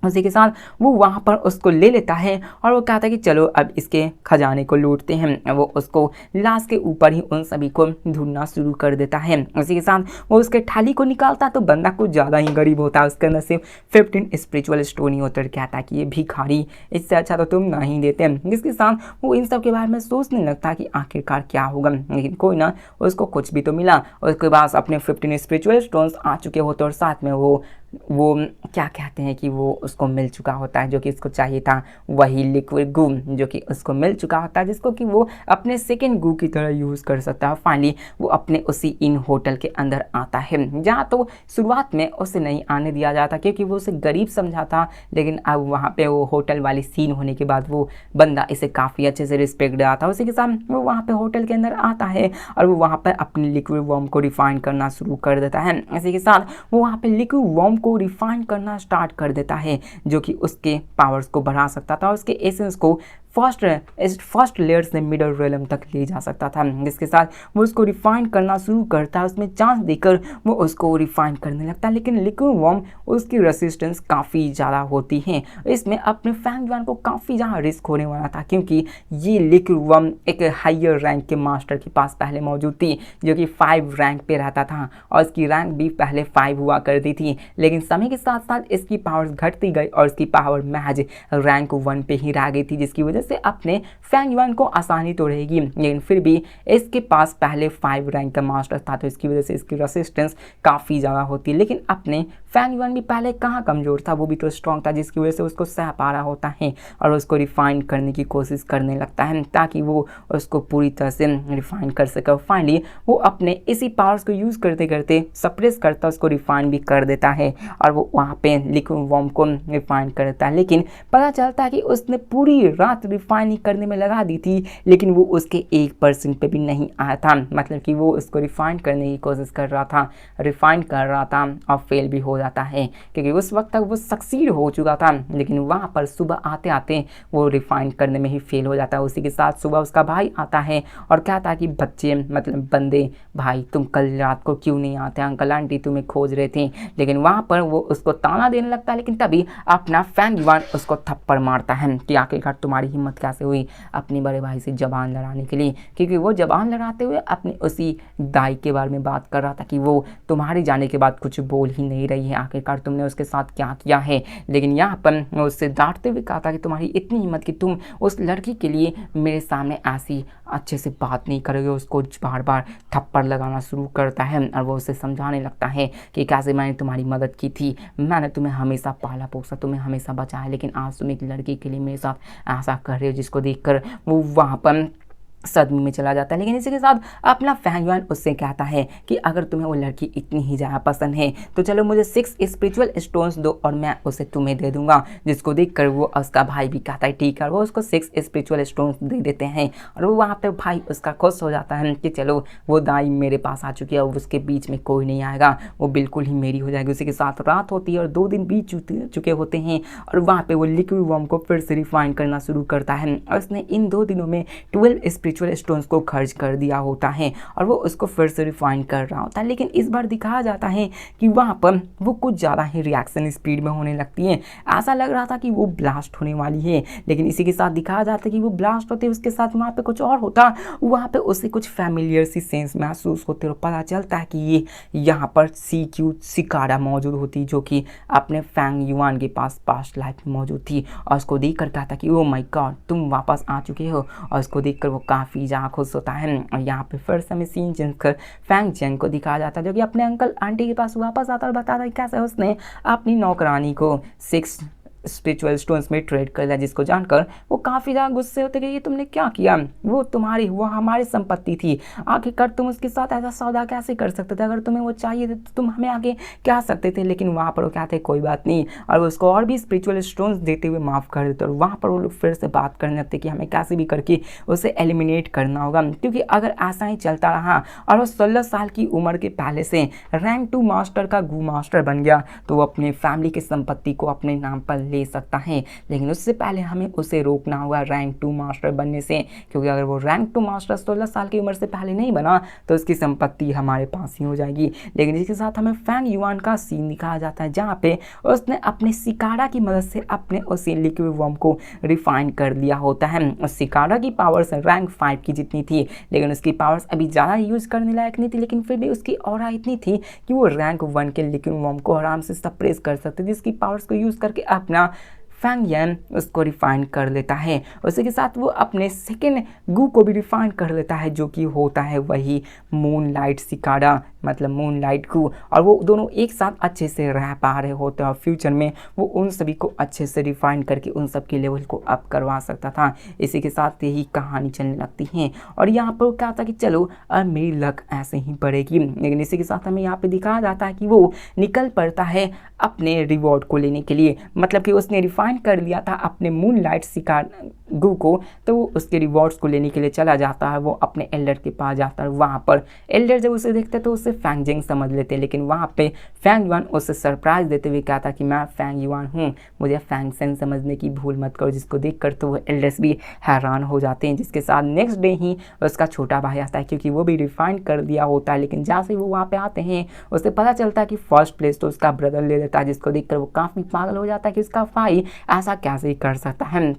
उसी के साथ वो वहाँ पर उसको ले लेता है और वो कहता है कि चलो अब इसके खजाने को लूटते हैं। वो उसको लाश के ऊपर ही उन सभी को ढूंढना शुरू कर देता है। उसी के साथ वो उसके थाली को निकालता है तो बंदा कुछ ज़्यादा ही गरीब होता है, उसके अंदर सिर्फ 15 स्पिरिचुअल स्टोन ही होता है। कहता है कि ये भिखारी, इससे अच्छा तो तुम नहीं देते। जिसके साथ वो इन सब के बारे में सोचने लगता कि आखिरकार क्या होगा, लेकिन कोई ना, उसको कुछ भी तो मिला। उसके बाद अपने 15 स्पिरिचुअल स्टोन्स आ चुके होते और साथ में वो क्या कहते हैं कि वो उसको मिल चुका होता है जो कि इसको चाहिए था, वही लिक्विड गू जो कि उसको मिल चुका होता है, जिसको कि वो अपने सेकेंड गू की तरह यूज़ कर सकता है। फाइनली वो अपने उसी इन होटल के अंदर आता है, जहाँ तो शुरुआत में उसे नहीं आने दिया जाता क्योंकि वो उसे गरीब समझा था, लेकिन अब वहाँ पे वो होटल वाली सीन होने के बाद वो बंदा इसे काफ़ी अच्छे से रिस्पेक्ट देता था। उसी के साथ वो वहाँ पे होटल के अंदर आता है और वो वहाँ पर अपने लिक्विड वॉर्म को रिफाइन करना शुरू कर देता है। इसी के साथ वो वहाँ पे लिक्विड वॉर्म को रिफाइन करना स्टार्ट कर देता है जो कि उसके पावर्स को बढ़ा सकता था और उसके एसेंस को फर्स्ट लेयर से मिडल रेलम तक ले जा सकता था। जिसके साथ वो उसको रिफाइन करना शुरू करता है, उसमें चांस देकर वो उसको रिफाइन करने लगता है, लेकिन लिक्विड वॉर्म उसकी रेसिस्टेंस काफ़ी ज़्यादा होती है। इसमें अपने फैंग युआन को काफ़ी ज़्यादा रिस्क होने वाला था क्योंकि ये लिक्विड वॉर्म एक हायर रैंक के मास्टर के पास पहले मौजूद थी जो कि 5 रैंक पे रहता था और इसकी रैंक भी पहले 5 हुआ करती थी, लेकिन समय के साथ साथ इसकी पावर्स घटती गई और इसकी पावर महज रैंक 1 पे ही रह गई थी, जिसकी वजह से अपने फैंग युआन को आसानी तो रहेगी, लेकिन फिर भी इसके पास पहले 5 रैंक का मास्टर था तो इसकी वजह से इसकी रेसिस्टेंस काफ़ी ज़्यादा होती है। लेकिन अपने फैंग युआन भी पहले कहाँ कमज़ोर था, वो भी तो स्ट्रॉन्ग था, जिसकी वजह से उसको सह पा रहा होता है और उसको रिफाइन करने की कोशिश करने लगता है ताकि वो उसको पूरी तरह से रिफाइन कर सके। फाइनली वो अपने इसी पावर्स को यूज़ करते करते सप्रेस करता, उसको रिफाइन भी कर देता है और वो वहाँ पे लिक्विड वॉर्म को रिफाइन करता है, लेकिन पता चलता है कि उसने पूरी रात रिफाइनिंग करने में लगा दी थी लेकिन वो उसके 1% पे भी नहीं आया था। मतलब कि वो उसको रिफाइन करने की कोशिश कर रहा था, रिफाइन कर रहा था और फेल भी हो जाता है क्योंकि उस वक्त तक वो सक्सीड हो चुका था, लेकिन वहाँ पर सुबह आते आते वो रिफाइन करने में ही फेल हो जाता है। उसी के साथ सुबह उसका भाई आता है और कहता है कि बच्चे मतलब बंदे भाई तुम कल रात को क्यों नहीं आते, अंकल आंटी तुम्हें खोज रहे थे। लेकिन वहाँ पर वो उसको ताना देने लगता है, लेकिन तभी अपना फैंग युआन उसको थप्पड़ मारता है कि आखिरकार तुम्हारी हिम्मत कैसे हुई अपने बड़े भाई से जबान लड़ाने के लिए, क्योंकि वो जबान लड़ाते हुए अपने उसी दाई के बारे में बात कर रहा था कि वो तुम्हारे जाने के बाद कुछ बोल ही नहीं रही है, आखिरकार तुमने उसके साथ क्या किया है। लेकिन यहाँ पर उससे डांटते हुए कहा था कि तुम्हारी इतनी हिम्मत कि तुम उस लड़की के लिए मेरे सामने ऐसी अच्छे से बात नहीं करोगे। उसको बार बार थप्पड़ लगाना शुरू करता है और वो उसे समझाने लगता है कि कैसे मैंने तुम्हारी मदद की थी, मैंने तुम्हें हमेशा पाला पोसा, तुम्हें हमेशा बचाया, लेकिन आज तुम एक लड़की के लिए मेरे साथ ऐसा कर रहे हो, जिसको देखकर वो वहाँ पर सदमे में चला जाता है। लेकिन इसी के साथ अपना फैंग युआन उससे कहता है कि अगर तुम्हें वो लड़की इतनी ही ज़्यादा पसंद है तो चलो मुझे 6 स्पिरिचुअल स्टोन्स दो और मैं उसे तुम्हें दे दूंगा। जिसको देखकर वो उसका भाई भी कहता है ठीक है, वो उसको 6 स्पिरिचुअल स्टोन्स दे देते हैं और वो वहाँ पे भाई उसका खुश हो जाता है कि चलो वो दाई मेरे पास आ चुकी है, और उसके बीच में कोई नहीं आएगा, वो बिल्कुल ही मेरी हो जाएगी। उसी के साथ रात होती है और 2 दिन बीत चुके होते हैं और वहाँ पे वो लिक्विड वॉर्म को फिर से रिफाइन करना शुरू करता है और उसने इन 2 दिनों में 12 स्पिरिचुअल स्टोन्स को खर्च कर दिया होता है और वो उसको फिर से रिफाइन कर रहा होता है। लेकिन इस बार दिखाया जाता है कि वहाँ पर वो कुछ ज़्यादा ही रिएक्शन स्पीड में होने लगती है, ऐसा लग रहा था कि वो ब्लास्ट होने वाली है। लेकिन इसी के साथ दिखाया जाता है कि वो ब्लास्ट होते उसके साथ वहाँ पे कुछ और होता, वहाँ पे उसे कुछ फैमिलियर सी सेंस महसूस होते और पता चलता है कि ये यहाँ पर CQ सिकारा मौजूद होती जो कि अपने फैंग युआन के पास पास्ट लाइफ में मौजूद थी और उसको देख कर कहता कि ओह माय गॉड तुम वापस आ चुके हो, और उसको देखकर वो काफ़ी ज़्यादा खुश होता है। और यहाँ पे फिर से हमें सीन चेंज कर फैंग चेंग को दिखाया जाता है जो कि अपने अंकल आंटी के पास वापस आता और बताता है कैसे उसने अपनी नौकरानी को 6 स्पिरिचुअल स्टोन्स में ट्रेड कर लिया, जिसको जानकर वो काफ़ी ज़्यादा गुस्से होते कि ये तुमने क्या किया, वो हमारी संपत्ति थी, आखिरकार तुम उसके साथ ऐसा सौदा कैसे कर सकते थे, अगर तुम्हें वो चाहिए थे तो तुम हमें आगे कह सकते थे। लेकिन वहाँ पर वो कहते कोई बात नहीं और वो उसको और भी स्पिरिचुअल स्टोन्स देते हुए माफ़ कर देते और वहाँ पर वो लोग फिर से बात करने लगते कि हमें कैसे भी करके उसे एलिमिनेट करना होगा, क्योंकि अगर ऐसा ही चलता रहा और वो 16 साल की उम्र के पहले से रैंक 2 मास्टर का गू मास्टर बन गया तो वो अपने फैमिली की संपत्ति को अपने नाम पर ले सकता है, लेकिन उससे पहले हमें उसे रोकना होगा रैंक 2 मास्टर बनने से, क्योंकि अगर वो रैंक 2 मास्टर 16 साल की उम्र से पहले नहीं बना तो उसकी संपत्ति हमारे पास ही हो जाएगी। लेकिन इसके साथ हमें फैंग युआन का सीन दिखाया जाता है जहाँ पे उसने अपने सिकारा की मदद से अपने उसी लिक्विड वर्म को रिफाइन कर लिया होता है। उस सिकारा की पावर्स रैंक 5 की जितनी थी, लेकिन उसकी पावर्स अभी ज़्यादा यूज़ करने लायक नहीं थी, लेकिन फिर भी उसकी ऑरा इतनी थी कि वो रैंक 1 के लिक्विड वर्म को आराम से सप्रेस कर सकते थे, जिसकी पावर्स को यूज़ करके अपना फैंग यान उसको रिफाइन कर लेता है। उसी के साथ वो अपने सेकेंड गू को भी रिफाइन कर लेता है, जो कि होता है वही मून लाइट सिकारा, मतलब मून लाइट गू, और वो दोनों एक साथ अच्छे से रह पा रहे होते हैं और फ्यूचर में वो उन सभी को अच्छे से रिफाइन करके उन सब के लेवल को अप करवा सकता था। इसी के साथ यही कहानी चलने लगती है और यहाँ पर क्या था कि चलो अब मेरी लक ऐसे ही बढ़ेगी, लेकिन इसी के साथ हमें यहाँ पे दिखाया जाता है कि वो निकल पड़ता है अपने रिवॉर्ड को लेने के लिए, मतलब कि उसने रिफाइन कर लिया था अपने मून लाइट सिकार गू को, तो वो उसके रिवॉर्ड्स को लेने के लिए चला जाता है। वो अपने एल्डर के पास जाता है, वहाँ पर एल्डर जब उसे देखते तो उसे फैंग जेंग समझ लेते, लेकिन वहाँ पे फैंग युआन उसे सरप्राइज देते हुए कहता कि मैं फैंग युआन हूँ, मुझे फैंग सेन समझने की भूल मत करो, जिसको देखकर तो वो एल्डर्स भी हैरान हो जाते हैं। जिसके साथ नेक्स्ट डे ही उसका छोटा भाई आता है, क्योंकि वो भी रिफाइन कर दिया होता है, लेकिन जहाँ से वो वहाँ पे आते हैं उसे पता चलता है कि फर्स्ट प्लेस तो उसका ब्रदर ले लेता है, जिसको देखकर वो काफ़ी पागल हो जाता है कि उसका भाई ऐसा कैसे कर सकता है।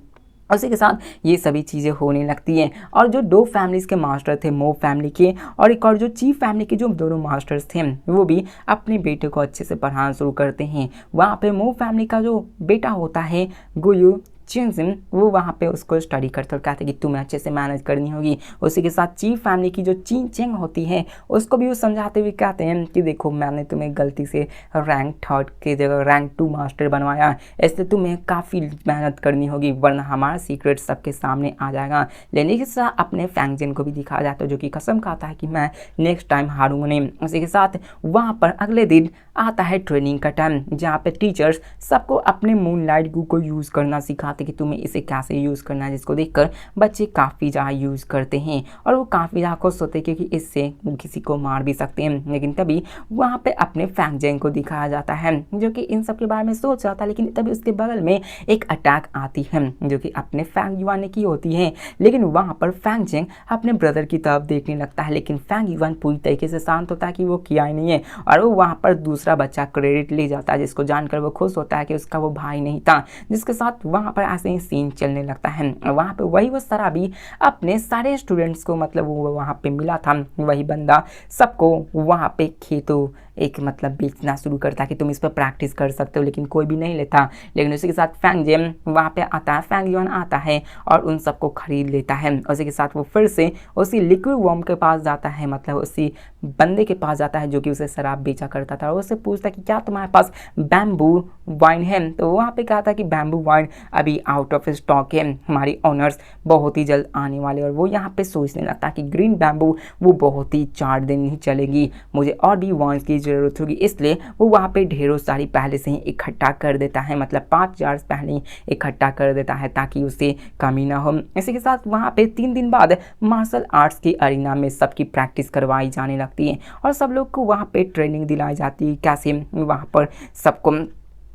उसी के साथ ये सभी चीज़ें होने लगती हैं और जो दो फैमिलीज़ के मास्टर थे, मो फैमिली के और एक और जो चीफ फैमिली के जो दोनों मास्टर्स थे, वो भी अपने बेटे को अच्छे से पढ़ाना शुरू करते हैं। वहाँ पे मो फैमिली का जो बेटा होता है गुयू चिनजिन, वो वहाँ पे उसको स्टडी करते और कहते कि तुम्हें अच्छे से मैनेज करनी होगी। उसी के साथ चीफ फैमिली की जो चीन चेंग होती है उसको भी वो समझाते हुए कहते हैं कि देखो मैंने तुम्हें गलती से रैंक 3 की जगह रैंक 2 मास्टर बनवाया, इसलिए तुम्हें काफ़ी मेहनत करनी होगी, वरना हमारा सीक्रेट सबके सामने आ जाएगा। लेने के साथ अपने फैंग जिन को भी दिखाया जाता है, जो कि कसम खाता है कि मैं नेक्स्ट टाइम हारूंगा नहीं। उसी के साथ वहाँ पर अगले दिन आता है ट्रेनिंग का टाइम, जहाँ पे टीचर्स सबको अपने मून लाइट गू को यूज़ करना सिखाते कि तुम्हें इसे कैसे यूज़ करना है, जिसको देखकर बच्चे काफ़ी ज़्यादा यूज़ करते हैं और वो काफ़ी ज़्यादा खुश होते हैं क्योंकि इससे वो किसी को मार भी सकते हैं। लेकिन तभी वहाँ पे अपने फैंग जेंग को दिखाया जाता है, जो कि इन सब के बारे में सोच रहा था, लेकिन तभी उसके बगल में एक अटैक आती है जो कि अपने फैंग युआन ने की होती है। लेकिन वहाँ पर फैंग जेंग अपने ब्रदर की तरफ देखने लगता है, लेकिन फैंग युआन पूरी तरीके से शांत होता है कि वो किया ही नहीं है और वो वहाँ पर दूसरा बच्चा क्रेडिट ले जाता है, जिसको जानकर वो खुश होता है कि उसका वो भाई नहीं था। जिसके साथ वहाँ पर ऐसे ही सीन चलने लगता है और वहाँ पे वही वो शराबी अपने सारे स्टूडेंट्स को, मतलब वो वहाँ पे मिला था वही बंदा, सबको वहाँ पे खेतों एक मतलब बेचना शुरू करता है कि तुम इस पर प्रैक्टिस कर सकते हो, लेकिन कोई भी नहीं लेता। लेकिन उसी के साथ फैंग जेम वहाँ पे आता है, फैंग युआन आता है और उन सबको खरीद लेता है। उसी के साथ वो फिर से उसी लिक्विड वर्म के पास जाता है, मतलब उसी बंदे के पास जाता है जो कि उसे शराब बेचा करता था और उससे पूछता कि क्या तुम्हारे पास बैम्बू वाइन है। तो वहाँ पे कहा था कि बैम्बू वाइन अभी आउट ऑफ स्टॉक है, हमारी ऑनर्स बहुत ही जल्द आने वाले। और वो यहाँ पे सोचने लगता कि ग्रीन बैम्बू वो बहुत ही 4 दिन ही चलेगी, मुझे और भी वाइन्स की ज़रूरत होगी, इसलिए वो वहाँ पे ढेरों सारी पहले से ही इकट्ठा कर देता है, मतलब 5 जार्स पहले ही इकट्ठा कर देता है ताकि उसे कमी ना हो। इसी के साथ वहाँ पे 3 दिन बाद मार्शल आर्ट्स की अरीना में सबकी प्रैक्टिस करवाई जाने लगती है और सब लोग को वहाँ पे ट्रेनिंग दिलाई जाती है कैसे वहाँ पर सबको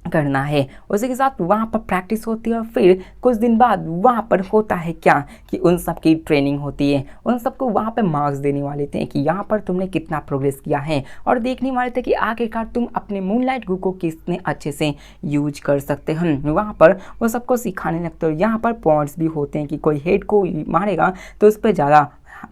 करना है। उसी के साथ वहाँ पर प्रैक्टिस होती है और फिर कुछ दिन बाद वहाँ पर होता है क्या कि उन सब की ट्रेनिंग होती है, उन सबको वहाँ पर मार्क्स देने वाले थे कि यहाँ पर तुमने कितना प्रोग्रेस किया है और देखने वाले थे कि आखिरकार तुम अपने मूनलाइट गू को कितने अच्छे से यूज कर सकते हैं। वहाँ पर वो सबको सिखाने लगते हैं। यहाँ पर पॉइंट्स भी होते हैं कि कोई हेड को मारेगा तो उस पर ज़्यादा,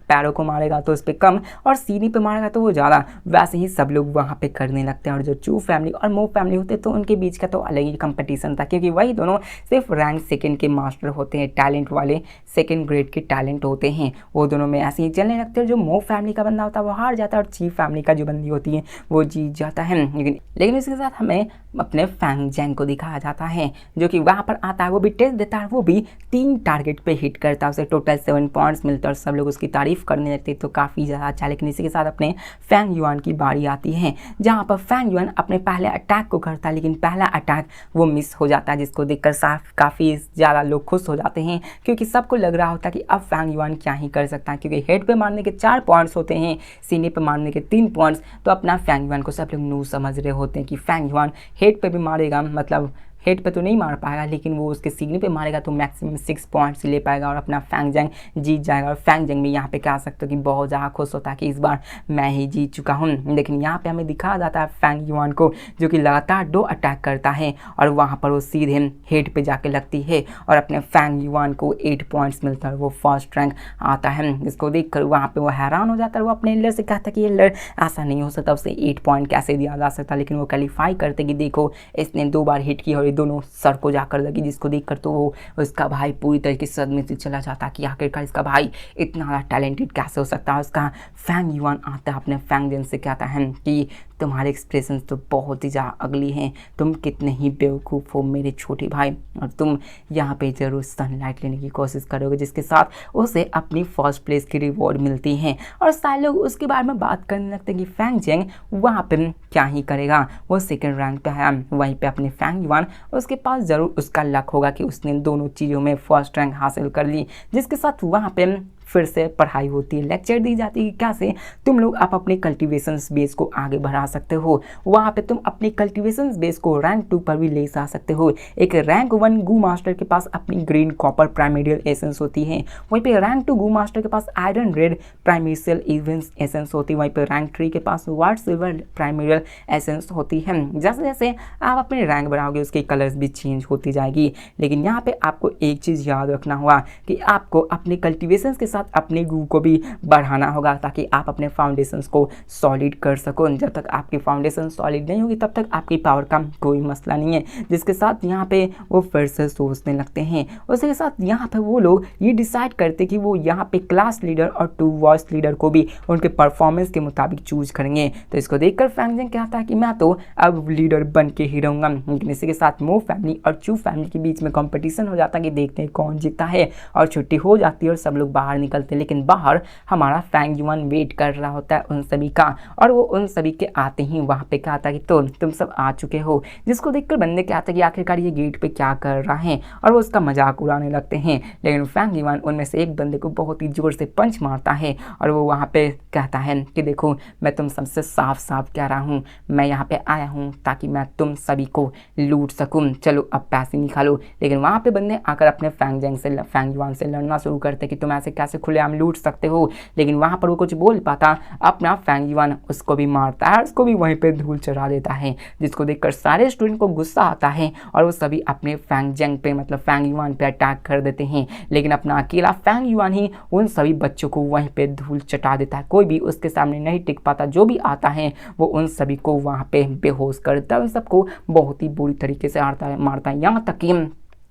पैरों को मारेगा तो उस पर कम और सीने पे मारेगा तो वो ज़्यादा, वैसे ही सब लोग वहाँ पे करने लगते हैं। और जो चू फैमिली और मो फैमिली होते हैं तो उनके बीच का तो अलग ही कंपटीशन था, क्योंकि वही दोनों सिर्फ रैंक 2 के मास्टर होते हैं, टैलेंट वाले 2nd ग्रेड के टैलेंट होते हैं। वो दोनों में ऐसे ही चलने लगते हैं। जो मो फैमिली का बंदा होता है वो हार जाता है और चीफ फैमिली का जो बंदी होती है वो जीत जाता है। लेकिन इसके साथ हमें अपने फैंग जेंग को दिखाया जाता है, जो कि वहाँ पर आता है, वो भी टेस्ट देता है, वो भी 3 टारगेट पे हिट करता है, उसे टोटल 7 पॉइंट्स मिलते हैं और सब लोग उसकी तारीफ करने लगते तो काफ़ी ज़्यादा अच्छा। लेकिन इसी के साथ अपने फैंग युआन की बारी आती है, जहाँ पर फैंग युआन अपने पहले अटैक को करता है, लेकिन पहला अटैक वो मिस हो जाता है, जिसको देखकर काफ़ी ज़्यादा लोग खुश हो जाते हैं, क्योंकि सबको लग रहा होता है कि अब फैंग युआन क्या ही कर सकता है, क्योंकि हेड पे मारने के 4 पॉइंट्स होते हैं, सीने पे मारने के 3 पॉइंट्स। तो अपना फैंग युआन को सब लोग नू समझ रहे होते हैं कि फैंग युआन हेड पे भी मारेगा, मतलब हेड पे तो नहीं मार पाएगा, लेकिन वो उसके सीने पे मारेगा तो मैक्सिमम 6 पॉइंट्स ले पाएगा और अपना फैंग जंग जीत जाएगा। और फैंग जंग में यहाँ पे कह सकते हो कि बहुत ज़्यादा खुश होता है कि इस बार मैं ही जीत चुका हूँ। लेकिन यहाँ पे हमें दिखाया जाता है फैंग युआन को, जो कि लगातार 2 अटैक करता है और वहाँ पर वो सीधे हेड पे जाके लगती है और अपने फैंग युआन को 8 पॉइंट्स मिलता है, वो फर्स्ट रैंक आता है। इसको देखकर वहाँ पे वो हैरान हो जाता है। वो अपने एल्डर से कहता है कि एल्डर ऐसा नहीं हो सकता, उसे 8 पॉइंट कैसे दिया जा सकता। लेकिन वो क्वालिफाई करते कि देखो इसने 2 बार हिट की और ये दोनों सर को जाकर लगी, जिसको देखकर तो वो उसका भाई पूरी तरीके से सदमे से चला जाता कि आखिरकार इसका भाई इतना ज़्यादा टैलेंटेड कैसे हो सकता है। उसका फैंग युआन आता है अपने फैंग जन से कहता है कि तुम्हारे एक्सप्रेशंस तो बहुत ही ज़्यादा अगली हैं, तुम कितने ही बेवकूफ़ हो मेरे छोटे भाई, और तुम यहाँ पे ज़रूर सनलाइट लेने की कोशिश करोगे, जिसके साथ उसे अपनी फर्स्ट प्लेस की रिवॉर्ड मिलती है। और सारे लोग उसके बारे में बात करने लगते हैं कि फैंग जेंग वहाँ पे क्या ही करेगा, वो सेकंड रैंक पे है, वहीं पे अपने फैंग युआन उसके पास ज़रूर उसका लक होगा कि उसने दोनों चीज़ों में फर्स्ट रैंक हासिल कर ली। जिसके साथ वहाँ पे फिर से पढ़ाई होती है, लेक्चर दी जाती है कि कैसे तुम लोग आप अपने कल्टीवेशन बेस को आगे बढ़ा सकते हो। वहाँ पे तुम अपनी कल्टीवेशन बेस को रैंक 2 पर भी ले जा सकते हो। एक रैंक 1 गू मास्टर के पास अपनी ग्रीन कॉपर प्राइमेरियल एसेंस होती है, वहीं पे रैंक 2 गू मास्टर के पास आयरन रेड प्राइमेरियल इवेंट्स एसेंस होती है, वहीं पे रैंक 3 के पास वाइट सिल्वर प्राइमेरियल एसेंस होती है। जैसे जैसे आप अपने रैंक बढ़ाओगे उसकी कलर्स भी चेंज होती जाएगी। लेकिन यहाँ पे आपको एक चीज़ याद रखना होगा कि आपको अपने कल्टीवेशन के अपने गू को भी बढ़ाना होगा, ताकि आप अपने फाउंडेशंस को सॉलिड कर सको। जब तक आपकी फाउंडेशन सॉलिड नहीं होगी तब तक आपकी पावर का कोई मसला नहीं है। जिसके साथ यहाँ पे वो फिर से सोचने लगते हैं। उसके साथ यहाँ पे वो लोग ये डिसाइड करते कि वो यहाँ पे क्लास लीडर और 2 वॉइस लीडर को भी उनके परफॉर्मेंस के मुताबिक चूज करेंगे। तो इसको देखकर फैंग जेंग कहता है कि मैं तो अब लीडर बन के ही रहूँगा। लेकिन इसी के साथ मो फैमिली और चू फैमिली के बीच में कॉम्पिटिशन हो जाता है कि देखते हैं कौन जीतता है, और छुट्टी हो जाती है और सब लोग बाहर निकलते हैं। लेकिन बाहर हमारा फैंग युआन वेट कर रहा होता है उन सभी का, और वो उन सभी के आते ही वहाँ पे कहता है कि तो तुम सब आ चुके हो। जिसको देखकर बंदे कहता है कि आखिरकार ये गेट पे क्या कर रहा है, और वो उसका मजाक उड़ाने लगते हैं। लेकिन फैंग युआन उनमें से एक बंदे को बहुत ही जोर से पंच मारता है और वो वहाँ पे कहता है कि देखो मैं तुम सबसे साफ साफ कह रहा हूँ, मैं यहाँ पे आया हूँ ताकि मैं तुम सभी को लूट सकूँ, चलो अब पैसे निकालो। लेकिन वहाँ पे बंदे आकर अपने फैंग युआन से लड़ना शुरू करते कि तुम ऐसे कैसे खुलेआम लूट सकते हो। लेकिन वहाँ पर वो कुछ बोल पाता, अपना फैंग युआन उसको भी मारता है, उसको भी वहीं पे धूल चढ़ा देता है। जिसको देखकर सारे स्टूडेंट को गुस्सा आता है और वो सभी अपने फैंग जेंग पे मतलब फैंग युआन पे अटैक कर देते हैं। लेकिन अपना अकेला फैंग युआन ही उन सभी बच्चों को वहीं पे धूल चटा देता है, कोई भी उसके सामने नहीं टिक पाता। जो भी आता है वो उन सभी को वहाँ पे बेहोश कर देता है, उन सबको बहुत ही बुरी तरीके से मारता है, यहाँ तक कि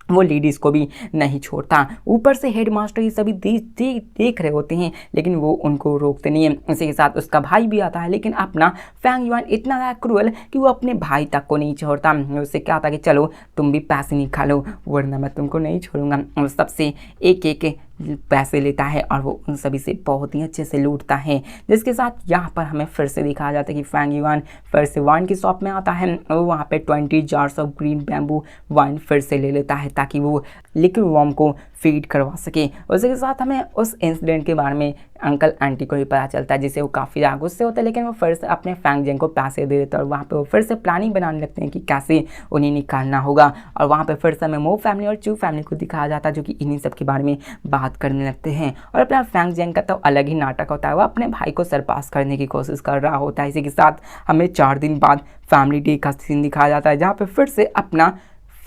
वो लेडीज़ को भी नहीं छोड़ता। ऊपर से हेड मास्टर ये सभी देख रहे होते हैं, लेकिन वो उनको रोकते नहीं है। इसी के साथ उसका भाई भी आता है, लेकिन अपना फैंग युआन इतना ज़्यादा क्रूअल कि वो अपने भाई तक को नहीं छोड़ता। उससे क्या था कि चलो तुम भी पैसे निकालो वरना मैं तुमको नहीं छोड़ूंगा। और सबसे एक एक पैसे लेता है और वो उन सभी से बहुत ही अच्छे से लूटता है। जिसके साथ यहाँ पर हमें फिर से दिखाया जाता है कि फैंग युआन फिर से वाइन की शॉप में आता है और वहाँ पे 20 jars of green bamboo wine फिर से ले लेता है ताकि वो लिक्विड वॉर्म को फीड करवा सके। उसी के साथ हमें उस इंसिडेंट के बारे में अंकल आंटी को भी पता चलता है, जिससे वो काफ़ी ज़्यादा गुस्से होते हैं। लेकिन वो फिर से अपने फैंग जेंग को पैसे दे देते हैं और वहाँ पे वो फिर से प्लानिंग बनाने लगते हैं कि कैसे उन्हें निकालना होगा। और वहाँ पे फिर से हमें मो फैमिली और चू फैमिली को दिखाया जाता है, जो कि इन्हीं सब के बारे में बात करने लगते हैं। और अपना फैंग जेंग का तो अलग ही नाटक होता है, वो अपने भाई को सरपास करने की कोशिश कर रहा होता है। इसी के साथ हमें 4 दिन बाद फैमिली डे का सीन दिखाया जाता है, जहाँ पे फिर से अपना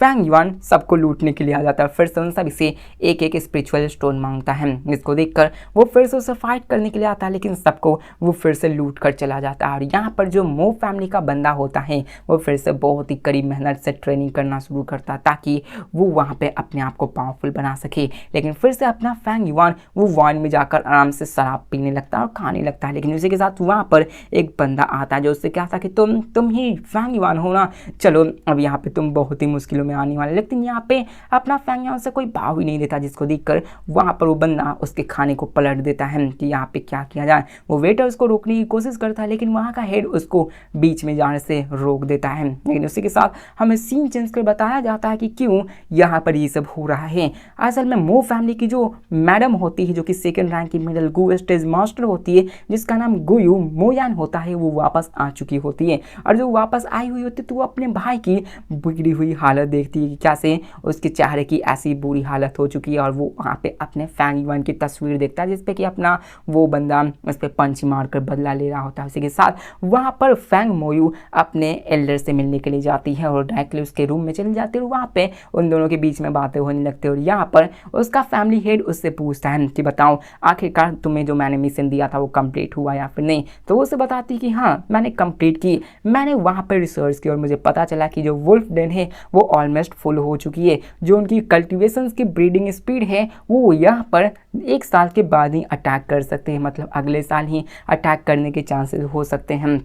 फैंग युआन सबको लूटने के लिए आ जाता है। फिर से उन सभी से एक एक स्पिरिचुअल स्टोन मांगता है, जिसको देखकर वो फिर से उसे फाइट करने के लिए आता है, लेकिन सबको वो फिर से लूट कर चला जाता है। और यहाँ पर जो मो फैमिली का बंदा होता है वो फिर से बहुत ही कड़ी मेहनत से ट्रेनिंग करना शुरू करता है ताकि वो वहाँ पे अपने आप को पावरफुल बना सके। लेकिन फिर से अपना फैंग युआन वो वाइन में जाकर आराम से शराब पीने लगता है और खाने लगता है। लेकिन उसी के साथ वहाँ पर एक बंदा आता है जो उससे कहता है कि तुम ही फैंग युआन हो ना, चलो अब यहाँ पे तुम बहुत ही मुश्किलों में आने वाले। लेकिन यहाँ पे अपना फैंग युआन से कोई भाव ही नहीं देता, जिसको देखकर वहाँ पर वो बंदा उसके खाने को पलट देता है कि यहाँ पे क्या किया जाए। वो वेटर उसको रोकने की कोशिश करता है, लेकिन वहाँ का हेड उसको बीच में जाने से रोक देता है। लेकिन उसी के साथ हमें सीन चेंज कर बताया जाता है कि क्यों यहाँ पर ये सब हो रहा है। असल में मो फैमिली की जो मैडम होती है, जो कि सेकेंड रैंक की मिडल गू स्टेज मास्टर होती है, जिसका नाम गुयू मोयान होता है, वो वापस आ चुकी होती है। और जो वापस आई हुई होती है तो वो अपने भाई की बिगड़ी हुई हालत देखती है कि कैसे उसके चेहरे की ऐसी बुरी हालत हो चुकी है और वो वहाँ पे अपने फैंग युआन की तस्वीर देखता है जिसपे कि अपना वो बंदा उस पर पंच मारकर बदला ले रहा होता है। उसी के साथ वहाँ पर फैंग मोयू अपने एल्डर से मिलने के लिए जाती है और डायरेक्टली उसके रूम में चली जाती है और वहाँ पे उन दोनों के बीच में बातें होने लगती है और यहाँ पर उसका फैमिली हेड उससे पूछता है कि बताओ आखिरकार तुम्हें जो मैंने मिशन दिया था वो कंप्लीट हुआ या फिर नहीं। तो वो उसे बताती कि हाँ मैंने कंप्लीट की, मैंने वहाँ पर रिसर्च की और मुझे पता चला कि जो वुल्फ डेन है वो ऑलमोस्ट फुल हो चुकी है। जो उनकी कल्टिवेशन की ब्रीडिंग स्पीड है वो यहाँ पर 1 साल के बाद ही अटैक कर सकते हैं, मतलब अगले साल ही अटैक करने के चांसेस हो सकते हैं।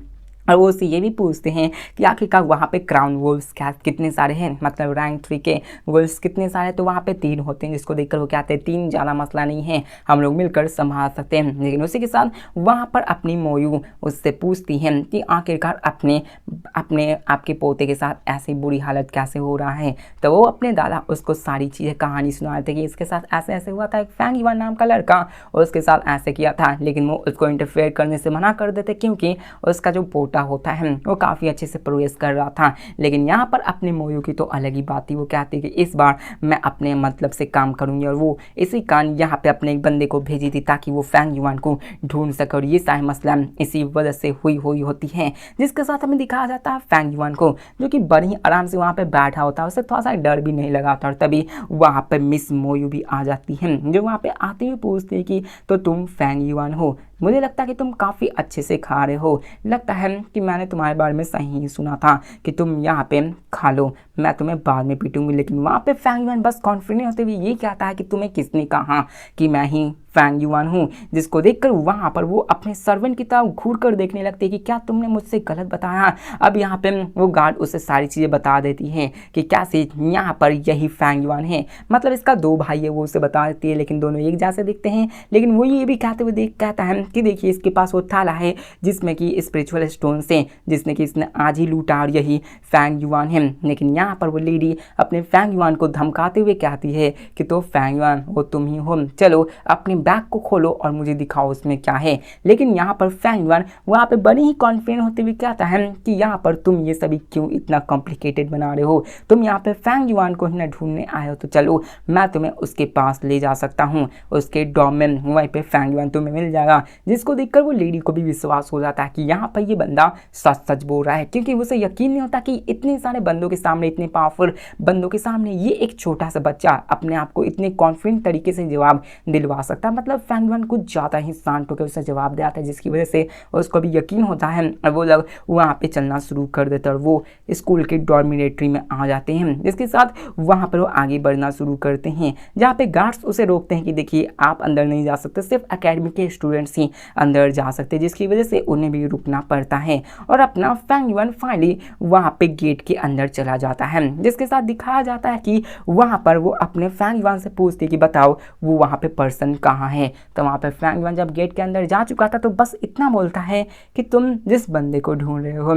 और वो उससे ये भी पूछते हैं कि आखिरकार वहाँ पे क्राउन वुल्फ्स क्या कितने सारे हैं, मतलब रैंक 3 के वुल्फ्स कितने सारे, तो वहाँ पे 3 होते हैं, जिसको देखकर वो कहते हैं 3 ज़्यादा मसला नहीं है, हम लोग मिलकर संभाल सकते हैं। लेकिन उसी के साथ वहाँ पर अपनी मोयू उससे पूछती हैं कि आखिरकार अपने आपके पोते के साथ ऐसी बुरी हालत कैसे हो रहा है। तो वो अपने दादा उसको सारी चीज़ें कहानी सुना रहे थे कि इसके साथ ऐसे ऐसे हुआ था, एक फैंग युआन नाम का लड़का और उसके साथ ऐसे किया था, लेकिन वो उसको इंटरफेयर करने से मना कर देते क्योंकि उसका जो पोता होता है वो काफ़ी अच्छे से प्रोग्रेस कर रहा था। लेकिन यहाँ पर अपने मोयू की तो अलग ही बात थी, वो कहती कि इस बार मैं अपने मतलब से काम करूंगी और वो इसी कारण यहाँ पे अपने एक बंदे को भेजी थी ताकि वो फैंग युआन को ढूंढ सके और ये सारे मसला इसी वजह से हुई होती है। जिसके साथ हमें दिखाया जाता है फैंग युआन को जो कि बड़ी आराम से वहाँ पे बैठा होता है, उसे थोड़ा सा डर भी नहीं लगा था और तभी वहाँ पर मिस मोयू भी आ जाती है जो वहाँ पे आते हुए पूछती है कि तो तुम फैंग युआन हो, मुझे लगता है कि तुम काफ़ी अच्छे से खा रहे हो, लगता है कि मैंने तुम्हारे बारे में सही ही सुना था कि तुम यहाँ पे खा लो, मैं तुम्हें बाद में पीटूंगी। लेकिन वहाँ पे फैंग युआन बस कॉन्फिडेंट होते हुए ये कहता है कि तुम्हें किसने कहा कि मैं ही फैंग युआन हूँ, जिसको देखकर वहाँ पर वो अपने सर्वेंट की तरफ घूर कर देखने लगती है कि क्या तुमने मुझसे गलत बताया। अब यहाँ पे वो गार्ड उसे सारी चीज़ें बता देती हैं कि कैसे यहाँ पर यही फैंग युआन है, मतलब इसका 2 भाई है, वो उसे बता देती है लेकिन दोनों एक जैसे दिखते हैं। लेकिन वो ये भी कहते हुए कहता है कि देखिए इसके पास वो थाला है जिसमें कि स्पिरिचुअल स्टोन से जिसने कि इसने आज ही लूटा और यही फैंग युआन है। लेकिन यहाँ पर वो लेडी अपने फैंग युआन को धमकाते हुए कहती है कि तो फैंग युआन वो तुम ही हो, चलो अपने बैग को खोलो और मुझे दिखाओ उसमें क्या है। लेकिन यहाँ पर फैंग युआन वहाँ पे बड़ी ही कॉन्फिडेंट होते हुए कहता है कि यहाँ पर तुम ये सभी क्यों इतना कॉम्प्लिकेटेड बना रहे हो, तुम यहाँ पे फैंग युआन को ही ना ढूंढने आए हो, तो चलो मैं तुम्हें उसके पास ले जा सकता हूँ, उसके डॉम में वहीं पे फैंग युआन तुम्हें मिल जाएगा। जिसको देखकर वो लेडी को भी विश्वास हो जाता है कि यहाँ पर ये बंदा सच सच बोल रहा है, क्योंकि उसे यकीन नहीं होता कि इतने सारे बंदों के सामने, इतने पावरफुल बंदों के सामने ये एक छोटा सा बच्चा अपने आप को इतने कॉन्फिडेंट तरीके से जवाब दिलवा सकता है। मतलब फैंग युआन कुछ ज़्यादा ही शांत होकर उसे जवाब दिया था, जिसकी वजह से उसको भी यकीन होता है और वो लोग वहाँ पे चलना शुरू कर देते और वो स्कूल के डॉर्मिनेटरी में आ जाते हैं। जिसके साथ वहाँ पर वो आगे बढ़ना शुरू करते हैं, जहाँ पे गार्ड्स उसे रोकते हैं कि देखिए आप अंदर नहीं जा सकते, सिर्फ एकेडमी के स्टूडेंट्स ही अंदर जा सकते, जिसकी वजह से उन्हें भी रुकना पड़ता है और अपना फैंग युआन फाइनली वहाँ पे गेट के अंदर चला जाता है। जिसके साथ दिखाया जाता है कि वहाँ पर वो अपने फैंग युआन से पूछती कि बताओ वो वहाँ पे पर्सन कहाँ है। तो वहाँ पे फैंग युआन जब गेट के अंदर जा चुका था तो बस इतना बोलता है कि तुम जिस बंदे को ढूंढ रहे हो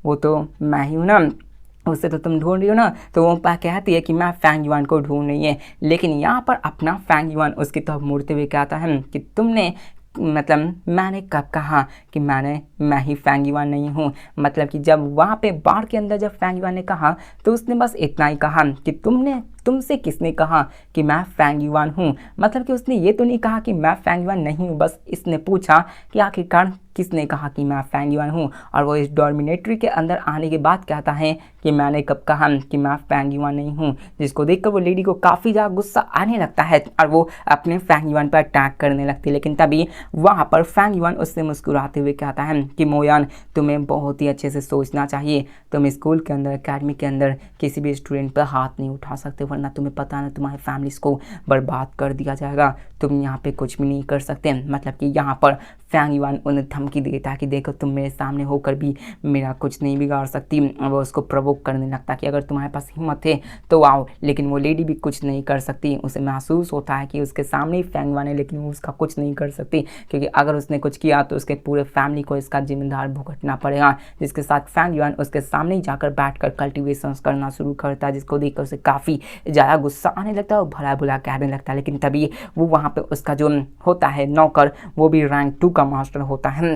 वो तो मैं ही हूँ ना, उससे तो तुम ढूंढ रही हो ना। तो वो कहती है कि मैं फैंग युआन को ढूंढ रही है। लेकिन यहाँ पर अपना फैंग युआन उसकी तरफ मुड़ते हुए कहता है कि तुमने मतलब मैंने कब कहा कि मैं ही फैंग युआन नहीं हूँ। मतलब कि जब वहाँ पे बार के अंदर जब फैंग युआन ने कहा तो उसने बस इतना ही कहा कि तुमसे किसने कहा कि मैं फैंग युआन हूँ। मतलब कि उसने ये तो नहीं कहा कि मैं फैंग युआन नहीं हूँ, बस इसने पूछा कि आखिरकार किसने कहा कि मैं फैंग युआन हूँ। और वो इस डॉर्मिनेटरी के अंदर आने के बाद कहता है कि मैंने कब कहा कि मैं फैंग युआन नहीं हूँ। जिसको देखकर वो लेडी को काफ़ी ज़्यादा गुस्सा आने लगता है और वो अपने फैंग युआन पर अटैक करने लगती है। लेकिन तभी वहाँ पर फैंग युआन उससे मुस्कुराते हुए कहता है कि मोयान तुम्हें बहुत ही अच्छे से सोचना चाहिए, तुम स्कूल के अंदर एकेडमी के अंदर किसी भी स्टूडेंट पर हाथ नहीं उठा सकते, वरना तुम्हें पता ना तुम्हारे फैमिलीज को बर्बाद कर दिया जाएगा, तुम यहाँ पे कुछ भी नहीं कर सकते। मतलब कि यहाँ पर फैंग युआन उन्हें धमकी देता है कि देखो तुम मेरे सामने होकर भी मेरा कुछ नहीं बिगाड़ सकती। वो उसको प्रवोक करने लगता है कि अगर तुम्हारे पास हिम्मत है तो आओ। लेकिन वो लेडी भी कुछ नहीं कर सकती, उसे महसूस होता है कि उसके सामने ही फैंग युआन है लेकिन वो उसका कुछ नहीं कर सकती, क्योंकि अगर उसने कुछ किया तो उसके पूरे फैमिली को इसका जिम्मेदार भुगतना पड़ेगा। जिसके साथ फैंग युआन उसके सामने ही जाकर बैठकर कल्टिवेशन करना शुरू करता है, जिसको देखकर उसे काफ़ी ज़्यादा गुस्सा आने लगता है और भला बुला कहने लगता है। लेकिन तभी वो वहाँ पे उसका जो होता है नौकर, वो भी रैंक 2 का मास्टर होता है,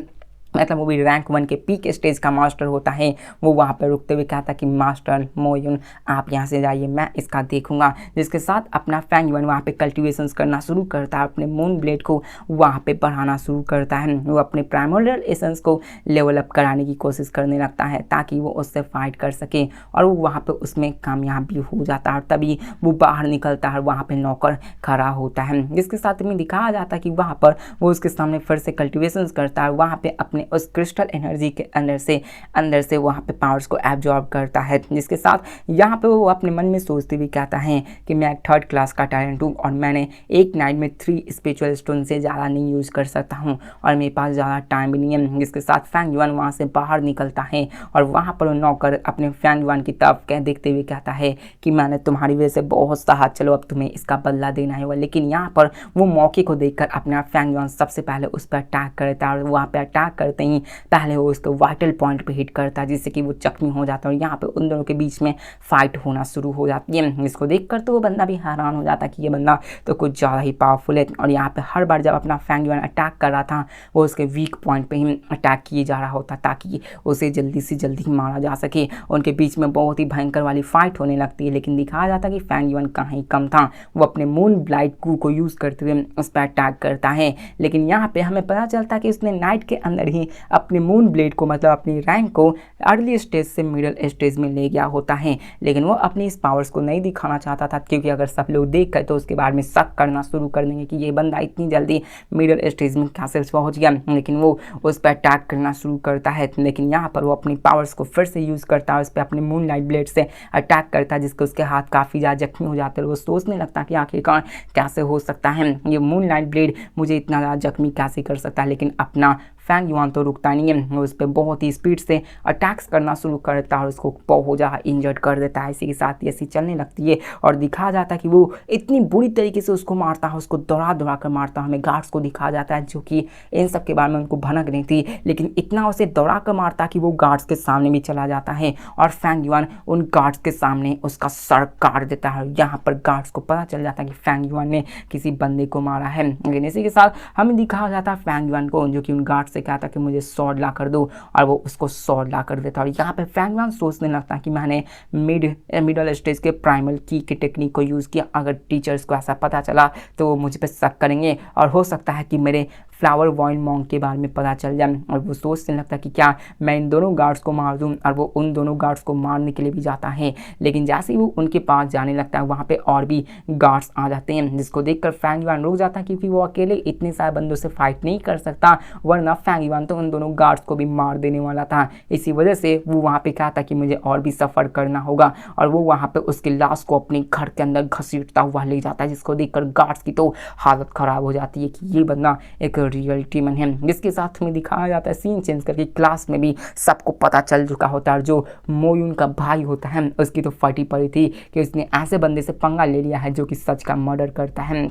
मतलब वो भी रैंक 1 के पीक स्टेज का मास्टर होता है। वो वहाँ पर रुकते हुए कहता कि मास्टर मोयुन आप यहाँ से जाइए, मैं इसका देखूंगा। जिसके साथ अपना फैंग युआन वहाँ पे कल्टीवेशंस करना शुरू करता है, अपने मून ब्लेड को वहाँ पे बढ़ाना शुरू करता है। वो अपने प्राइमोरियल एसेंस को लेवल अप कराने की कोशिश करने लगता है ताकि वो उससे फाइट कर सके, और वो वहाँ पे उसमें कामयाब भी हो जाता है। और तभी वो बाहर निकलता है, वहाँ पे नौकर खड़ा होता है, जिसके साथ में दिखाया जाता है कि वहाँ पर वो उसके सामने फिर से कल्टीवेशंस करता है, वहाँ पे अपने उस क्रिस्टल एनर्जी के अंदर से वहाँ पे पावर्स को एब्जॉर्ब करता है। जिसके साथ यहाँ पे वो अपने मन में सोचते हुए कहता है कि मैं एक 3rd क्लास का टैलेंट हूँ और मैंने एक नाइट में 3 स्पिरिचुअल स्टोन से ज़्यादा नहीं यूज़ कर सकता हूँ और मेरे पास ज़्यादा टाइम भी नहीं है। जिसके साथ फैंग युआन वहाँ से बाहर निकलता है और वहाँ पर नौकर अपने फैंग युआन की तरफ देखते हुए कहता है कि मैंने तुम्हारी वजह से बहुत सहा, चलो अब तुम्हें इसका बदला देना है। लेकिन यहाँ पर वो मौके को देखकर अपना फैंग युआन सबसे पहले उस पर अटैक करता है और वहाँ पे अटैक करते ही पहले वो उसको वाइटल पॉइंट पे हिट करता है, जिससे कि वो जख्मी हो जाता है और यहाँ पे उन दोनों के बीच में फाइट होना शुरू हो जाती है। इसको देखकर तो वो बंदा भी हैरान हो जाता है कि ये बंदा तो कुछ ज़्यादा ही पावरफुल है। और यहाँ पे हर बार जब अपना फैंग युआन अटैक कर रहा था वो उसके वीक पॉइंट पे ही अटैक किए जा रहा होता ताकि उसे जल्दी से जल्दी मारा जा सके। उनके बीच में बहुत ही भयंकर वाली फाइट होने लगती है, लेकिन दिखाया जाता कि फैंग युआन कहाँ ही कम था। वो अपने मून ब्लाइट कू को यूज़ करते हुए उस पर अटैक करता है, लेकिन यहाँ पे हमें पता चलता कि उसने नाइट के अंदर ही अपने मून ब्लेड को मतलब अपनी रैंक को अर्ली स्टेज से मिडिल स्टेज में ले गया होता है। लेकिन वो अपनी इस पावर्स को नहीं दिखाना चाहता था, क्योंकि अगर सब लोग देख कर तो उसके बारे में शक करना शुरू कर देंगे कि ये बंदा इतनी जल्दी मिडिल स्टेज में कैसे पहुंच गया। लेकिन वो उस पर अटैक करना शुरू करता है, लेकिन यहाँ पर वो अपनी पावर्स को फिर से यूज़ करता है, उस पर अपने मून लाइट ब्लेड से अटैक करता है, जिसके उसके हाथ काफ़ी ज़्यादा जख्मी हो जाते हैं। वो सोचने लगता है कि आखिरकार कैसे हो सकता है ये मून लाइट ब्लेड मुझे इतना ज़्यादा जख्मी कैसे कर सकता है। लेकिन अपना फैंग युआन तो रुकता नहीं है, वो उस पर बहुत ही स्पीड से अटैक्स करना शुरू करता है और उसको बहुत ज़्यादा इंजर्ड कर देता है। इसी के साथ ही ऐसी चलने लगती है और दिखाया जाता है कि वो इतनी बुरी तरीके से उसको मारता है, उसको दौड़ा कर मारता है। हमें गार्ड्स को दिखाया जाता है जो कि इन सब के बारे में उनको भनक नहीं थी, लेकिन इतना उसे दौड़ा कर मारता कि वो गार्ड्स के सामने भी चला जाता है और फैंग युआन उन गार्ड्स के सामने उसका सर काट देता है। यहाँ पर गार्ड्स को पता चल जाता है कि फैंग युआन ने किसी बंदे को मारा है। लेकिन इसी के साथ हमें दिखाया जाता है फैंग युआन को, जो कि उन गार्ड्स से कहता कि मुझे स्वॉर्ड ला कर दो, और वो उसको स्वॉर्ड ला कर देता है। और यहाँ पे फैंग युआन सोचने लगता है कि मैंने मिडिल स्टेज के प्राइमल की टेक्निक को यूज़ किया, अगर टीचर्स को ऐसा पता चला तो वो मुझ पर शक करेंगे और हो सकता है कि मेरे फ्लावर वॉइन मॉन्क के बारे में पता चल जाए। और वो सोचने लगता है कि क्या मैं इन दोनों गार्ड्स को मार दूं, और वो उन दोनों गार्ड्स को मारने के लिए भी जाता है। लेकिन जैसे ही वो उनके पास जाने लगता है वहाँ पे और भी गार्ड्स आ जाते हैं, जिसको देखकर फैंग युआन रुक जाता है, क्योंकि वो अकेले इतने सारे बंदों से फाइट नहीं कर सकता, वरना फैंग युआन तो उन दोनों गार्ड्स को भी मार देने वाला था। इसी वजह से वो वहाँ पे कहता कि मुझे और भी सफ़र करना होगा, और वो वहाँ पे उसकी लाश को अपने घर के अंदर घसीटता हुआ ले जाता है, जिसको देखकर गार्ड्स की तो हालत ख़राब हो जाती है कि ये बंदा एक रियल टीमन है। जिसके साथ में दिखाया जाता है सीन चेंज करके क्लास में भी सबको पता चल चुका होता है, जो मोयुन का भाई होता है उसकी तो फटी पड़ी थी कि उसने ऐसे बंदे से पंगा ले लिया है जो कि सच का मर्डर करता है।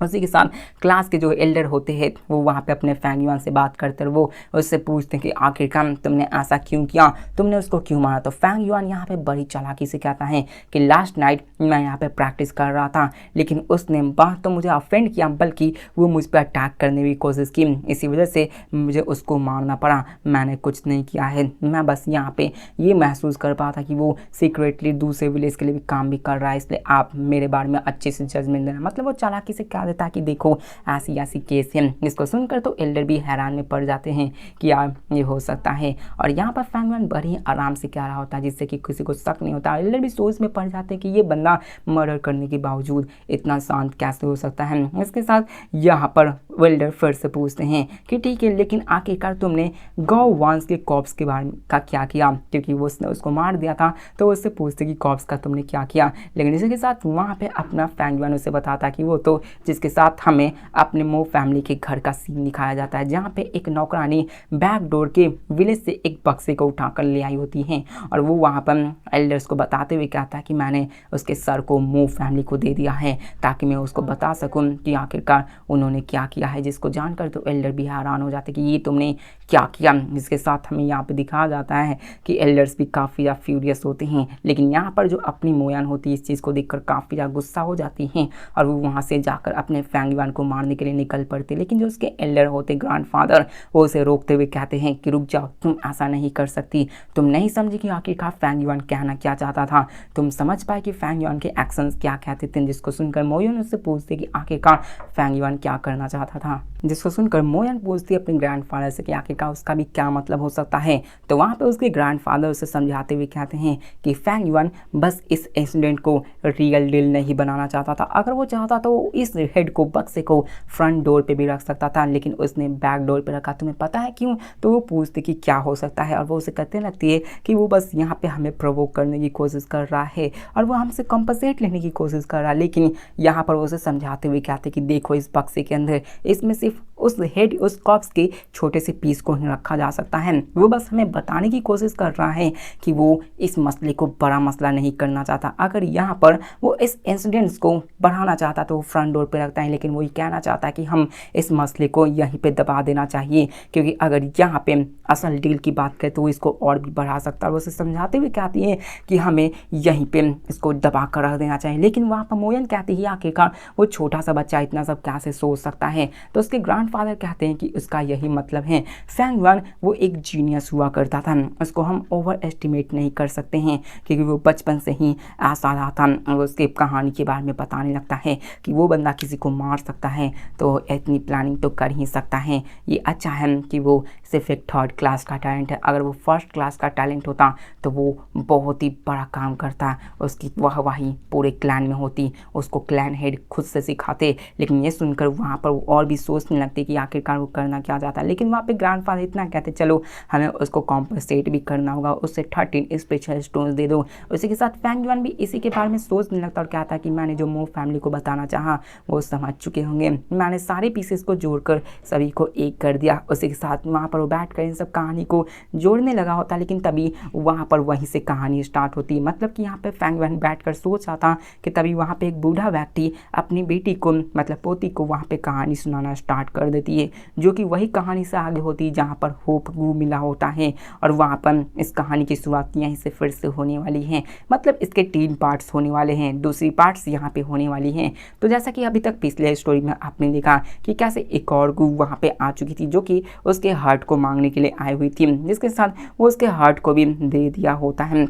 उसी के साथ क्लास के जो एल्डर होते हैं वो वहाँ पे अपने फैंग युआन से बात करते हैं, वो उससे पूछते हैं कि आखिरकार तुमने ऐसा क्यों किया, तुमने उसको क्यों मारा। तो फैंग युआन यहाँ पे बड़ी चालाकी से कहता है कि लास्ट नाइट मैं यहाँ पे प्रैक्टिस कर रहा था, लेकिन उसने तो मुझे अफेंड किया, बल्कि वो मुझ पर अटैक करने की कोशिश की, इसी वजह से मुझे उसको मारना पड़ा। मैंने कुछ नहीं किया है, मैं बस यहाँ पे ये महसूस कर पाया था कि वो सीक्रेटली दूसरे विलेज के लिए भी काम भी कर रहा है, इसलिए आप मेरे बारे में अच्छे से जजमेंट देना। मतलब वो चालाकी से कह देता कि देखो ऐसी ऐसी केस है। इसको सुनकर तो एल्डर भी हैरान में पड़ जाते हैं कि यार ये हो सकता है, और यहाँ पर फैंग युआन बड़ी आराम से कह रहा होता है, जिससे कि किसी को शक नहीं होता। एल्डर भी सोच में पड़ जाते हैं कि ये बंदा मर्डर करने के बावजूद इतना शांत कैसे हो सकता है। इसके साथ यहाँ पर एल्डर फिर से पूछते हैं कि ठीक है, लेकिन आखिरकार तुमने गौ वांस के कॉप्स के बारे में का क्या किया, क्योंकि वो उसने उसको मार दिया था, तो उससे पूछते कि कॉप्स का तुमने क्या किया। लेकिन इसी के साथ वहाँ पे अपना फैंग युआन उसे बताता कि वो तो जिसके साथ हमें अपने मो फैमिली के घर का सीन दिखाया जाता है, जहाँ पे एक नौकरानी बैक डोर के विलेज से एक बक्से को उठाकर ले आई होती है, और वो वहाँ पर एल्डर्स को बताते हुए कहता है कि मैंने उसके सर को मो फैमिली को दे दिया है ताकि मैं उसको बता सकूं कि आखिरकार उन्होंने क्या किया है। जिसको जानकर तो एल्डर भी हैरान हो जाते कि ये तुमने क्या किया। इसके साथ हमें यहाँ पे दिखाया जाता है कि एल्डर्स भी काफ़ी ज़्यादा फ्यूरियस होते हैं, लेकिन यहाँ पर जो अपनी मोयान होती है इस चीज़ को देखकर काफ़ी ज़्यादा गुस्सा हो जाती हैं, और वो वहाँ से जाकर अपने फैंग युआन को मारने के लिए निकल पड़ते, लेकिन जो उसके एल्डर होते ग्रैंडफादर वो उसे रोकते हुए कहते हैं कि रुक जाओ, तुम ऐसा नहीं कर सकती, तुम नहीं समझी कि आखिरकार फैंग युआन कहना क्या चाहता था, तुम समझ पाए कि फैंग युआन के एक्शंस क्या कहते थे। जिसको सुनकर मोयन उससे पूछते कि आखिरकार फैंग युआन क्या करना चाहता था। जिसको सुनकर मोयन पूछती अपने ग्रैंडफादर से कि आखिरकार उसका भी क्या मतलब हो सकता है। तो वहाँ पे उसके ग्रैंडफादर उसे समझाते हुए कहते हैं कि फैंग युआन बस इस इंसिडेंट को रियल डील नहीं बनाना चाहता था, अगर वो चाहता तो वो इस हेड को बक्से को फ्रंट डोर पे भी रख सकता था, लेकिन उसने बैक डोर पे रखा। तुम्हें पता है क्यों? तो वो पूछते कि क्या हो सकता है, और वो उसे कहते लगती है कि वो बस यहाँ पे हमें प्रोवोक करने की कोशिश कर रहा है और वो हमसे कंपनसेट लेने की कोशिश कर रहा है। लेकिन यहाँ पर वो उसे समझाते हुए कहते कि देखो इस बक्से के अंदर इसमें सिर्फ उस हेड उस कॉप्स के छोटे से पीस को ही रखा जा सकता है। वो बस हमें बताने की कोशिश कर रहा है कि वो इस मसले को बड़ा मसला नहीं करना चाहता। अगर यहाँ पर वो इस इंसिडेंट्स को बढ़ाना चाहता तो वो फ्रंट डोर पे रखता है, लेकिन वो ये कहना चाहता है कि हम इस मसले को यहीं पे दबा देना चाहिए, क्योंकि अगर यहाँ पे असल डील की बात करें तो वो इसको और भी बढ़ा सकता है। वो उसे समझाते हुए कहती है कि हमें यहीं पे इसको दबा कर रख देना चाहिए। लेकिन वहाँ पर मोयन कहती है आखिरकार वो छोटा सा बच्चा इतना सब कैसे सोच सकता है। तो उसके ग्रैंडफादर कहते हैं कि उसका यही मतलब है, फैंग युआन वो एक जीनियस हुआ करता था, उसको हम ओवर एस्टिमेट नहीं कर सकते हैं, क्योंकि वो बचपन से ही ऐसा रहा था। और उसके कहानी के बारे में बताने लगता है कि वो बंदा किसी को मार सकता है तो इतनी प्लानिंग तो कर ही सकता है। ये अच्छा है कि वो सिर्फ एक थर्ड क्लास का टैलेंट है, अगर वो फर्स्ट क्लास का टैलेंट होता तो वो बहुत ही बड़ा काम करता, उसकी वाहवाही पूरे क्लैन में होती, उसको क्लैन हेड खुद से सिखाते। लेकिन ये सुनकर वहाँ पर वो और भी सोचने लगते कि आखिरकार वो करना क्या चाहता है। लेकिन वहाँ पे ग्रैंडफादर इतना कहते चलो हमें उसको कॉम्पनसेट भी करना होगा, उससे 13 स्पेशल स्टोन्स दे दो। उसी के साथ फैंग युआन भी इसी के बारे में सोचने लगता और कहता कि मैंने जो मो फैमिली को बताना चाहा वो समझ चुके होंगे, मैंने सारे पीसेस को जोड़कर सभी को एक कर दिया। उसी के साथ वहाँ पर वो बैठ कर इन सब कहानी को जोड़ने लगा होता, लेकिन तभी वहाँ पर वहीं से कहानी स्टार्ट होती। मतलब कि यहाँ पे फैंग युआन बैठ कर सोच रहा था कि तभी वहाँ पे एक बूढ़ा व्यक्ति अपनी बेटी को मतलब पोती को वहाँ पे कहानी सुनाना स्टार्ट कर देती है, जो कि वही कहानी से आगे होती है जहाँ पर होप गू मिला होता है। और वहाँ पर इस कहानी की शुरुआत यहीं से फिर से होने वाली है, मतलब इसके 3 पार्ट्स होने वाले हैं, दूसरी पार्ट्स यहाँ पे होने वाली हैं। तो जैसा कि अभी तक पिछले स्टोरी में आपने देखा कि कैसे एक और गू वहाँ पे आ चुकी थी, जो कि उसके हार्ट को मांगने के लिए आई हुई थी, जिसके साथ वो उसके हार्ट को भी दे दिया होता है।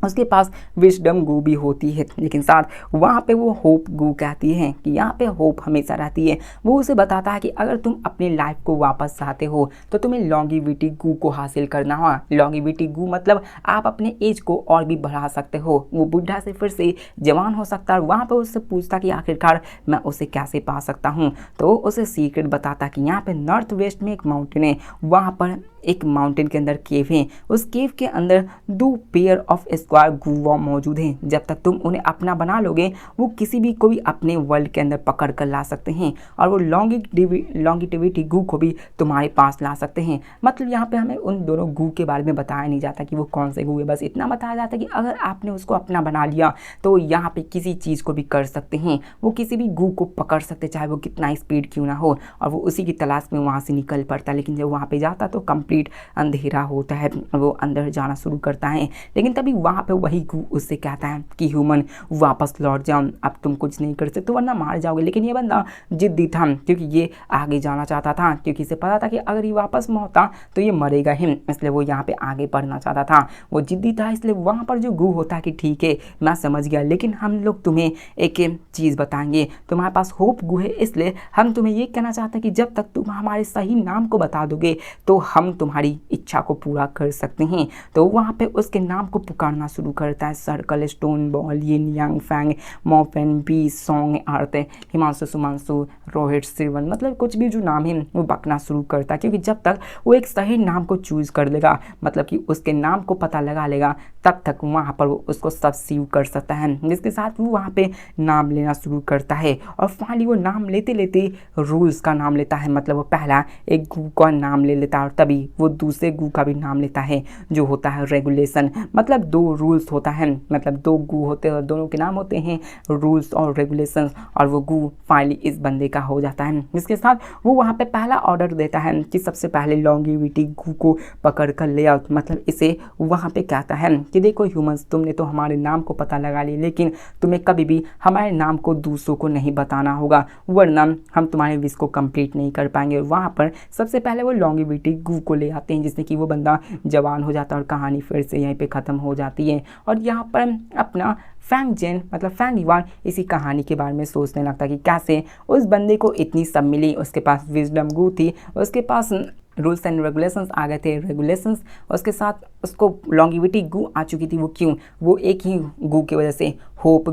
उसके पास विजडम गू भी होती है, लेकिन साथ वहाँ पे वो होप गू कहती है कि यहाँ पे होप हमेशा रहती है। वो उसे बताता है कि अगर तुम अपनी लाइफ को वापस चाहते हो तो तुम्हें लॉन्गिविटी गू को हासिल करना होगा। लॉन्गिविटी गू मतलब आप अपने एज को और भी बढ़ा सकते हो, वो बुढ़ा से फिर से जवान हो सकता है। वहाँ पर उससे पूछता कि आखिरकार मैं उसे कैसे पा सकता हूँ, तो उसे सीक्रेट बताता कि यहाँ पे नॉर्थ वेस्ट में एक माउंटेन है, वहाँ पर एक माउंटेन के अंदर केव है, उस केव के अंदर 2 पेयर ऑफ स्क्वायर गुवा मौजूद हैं। जब तक तुम उन्हें अपना बना लोगे वो किसी भी को भी अपने वर्ल्ड के अंदर पकड़ कर ला सकते हैं, और वो लॉन्गिटिविटी गू को भी तुम्हारे पास ला सकते हैं। मतलब यहाँ पे हमें उन दोनों गू के बारे में बताया नहीं जाता कि वो कौन से गू है, बस इतना बताया जाता है कि अगर आपने उसको अपना बना लिया तो यहाँ पे किसी चीज़ को भी कर सकते हैं, वो किसी भी गू को पकड़ सकते, चाहे वो कितना स्पीड क्यों ना हो। और वो उसी की तलाश में वहाँ से निकल पड़ता, लेकिन जब वहाँ पे जाता तो कंप्लीट अंधेरा होता है। वो अंदर जाना शुरू करता है, लेकिन तभी वहाँ पे वही गू उससे कहता है कि ह्यूमन वापस लौट जाओ, अब तुम कुछ नहीं कर सकते वरना मार जाओगे। लेकिन ये बंदा जिद्दी था, क्योंकि ये आगे जाना चाहता था, क्योंकि इसे पता था कि अगर ये वापस में होता तो ये मरेगा ही, इसलिए वो यहाँ पे आगे बढ़ना चाहता था। वो जिद्दी था, इसलिए वहाँ पर जो गू होता है कि ठीक है मैं समझ गया, लेकिन हम लोग तुम्हें एक चीज़ बताएंगे, तुम्हारे पास होप गू है, इसलिए हम तुम्हें ये कहना चाहते हैं कि जब तक तुम हमारे सही नाम को बता दोगे तो हम तुम्हारी इच्छा को पूरा कर सकते हैं। तो वहाँ पे उसके नाम को पुकारना शुरू करता है, सर्कल, स्टोन बॉल, यिन यांग, फैंग, मोफेन, बी, सॉन्ग, अर्थ, हिमांशु, सुमांशु, रोहित, श्रीवन, मतलब कुछ भी जो नाम है वो बकना शुरू करता है, क्योंकि जब तक वो एक सही नाम को चूज कर लेगा, मतलब कि उसके नाम को पता लगा लेगा, तब तक वहाँ पर वो उसको सब्सीव कर सकता है। जिसके साथ वो वहाँ पे नाम लेना शुरू करता है, और फाइनली वो नाम लेते लेते रूल्स का नाम लेता है, मतलब वो पहला एक गू का नाम ले लेता है, और तभी वो दूसरे गू का भी नाम लेता है जो होता है रेगुलेशन। मतलब दो रूल्स होता है, मतलब दो गू होते हैं और दोनों के नाम होते हैं रूल्स और रेगुलेशंस, और वो गू फाइनली इस बंदे का हो जाता है। इसके साथ वो वहाँ पे पहला ऑर्डर देता है कि सबसे पहले लॉन्गेविटी गू को पकड़ कर ले आओ। मतलब इसे वहाँ पे कहता है कि देखो ह्यूमंस, तुमने तो हमारे नाम को पता लगा लिया, लेकिन तुम्हें कभी भी हमारे नाम को दूसरों को नहीं बताना होगा, वरना हम तुम्हारे विश को कंप्लीट नहीं कर पाएंगे। और वहाँ पर सबसे पहले वो लॉन्गेविटी गू को ले आते हैं, जिससे कि वो बंदा जवान हो जाता है और कहानी फिर से यहीं पे ख़त्म हो जाती है। और यहाँ पर अपना फैंग जेन मतलब फैंग युआन इसी कहानी के बारे में सोचने लगता कि कैसे उस बंदे को इतनी सब मिली। उसके पास विजडम गू थी, उसके पास रूल्स एंड रेगुलेशंस आ गए थे रेगुलेशंस, उसके साथ उसको लॉन्गिविटी गू आ चुकी थी। वो क्यों? वो एक ही गू की वजह से, होप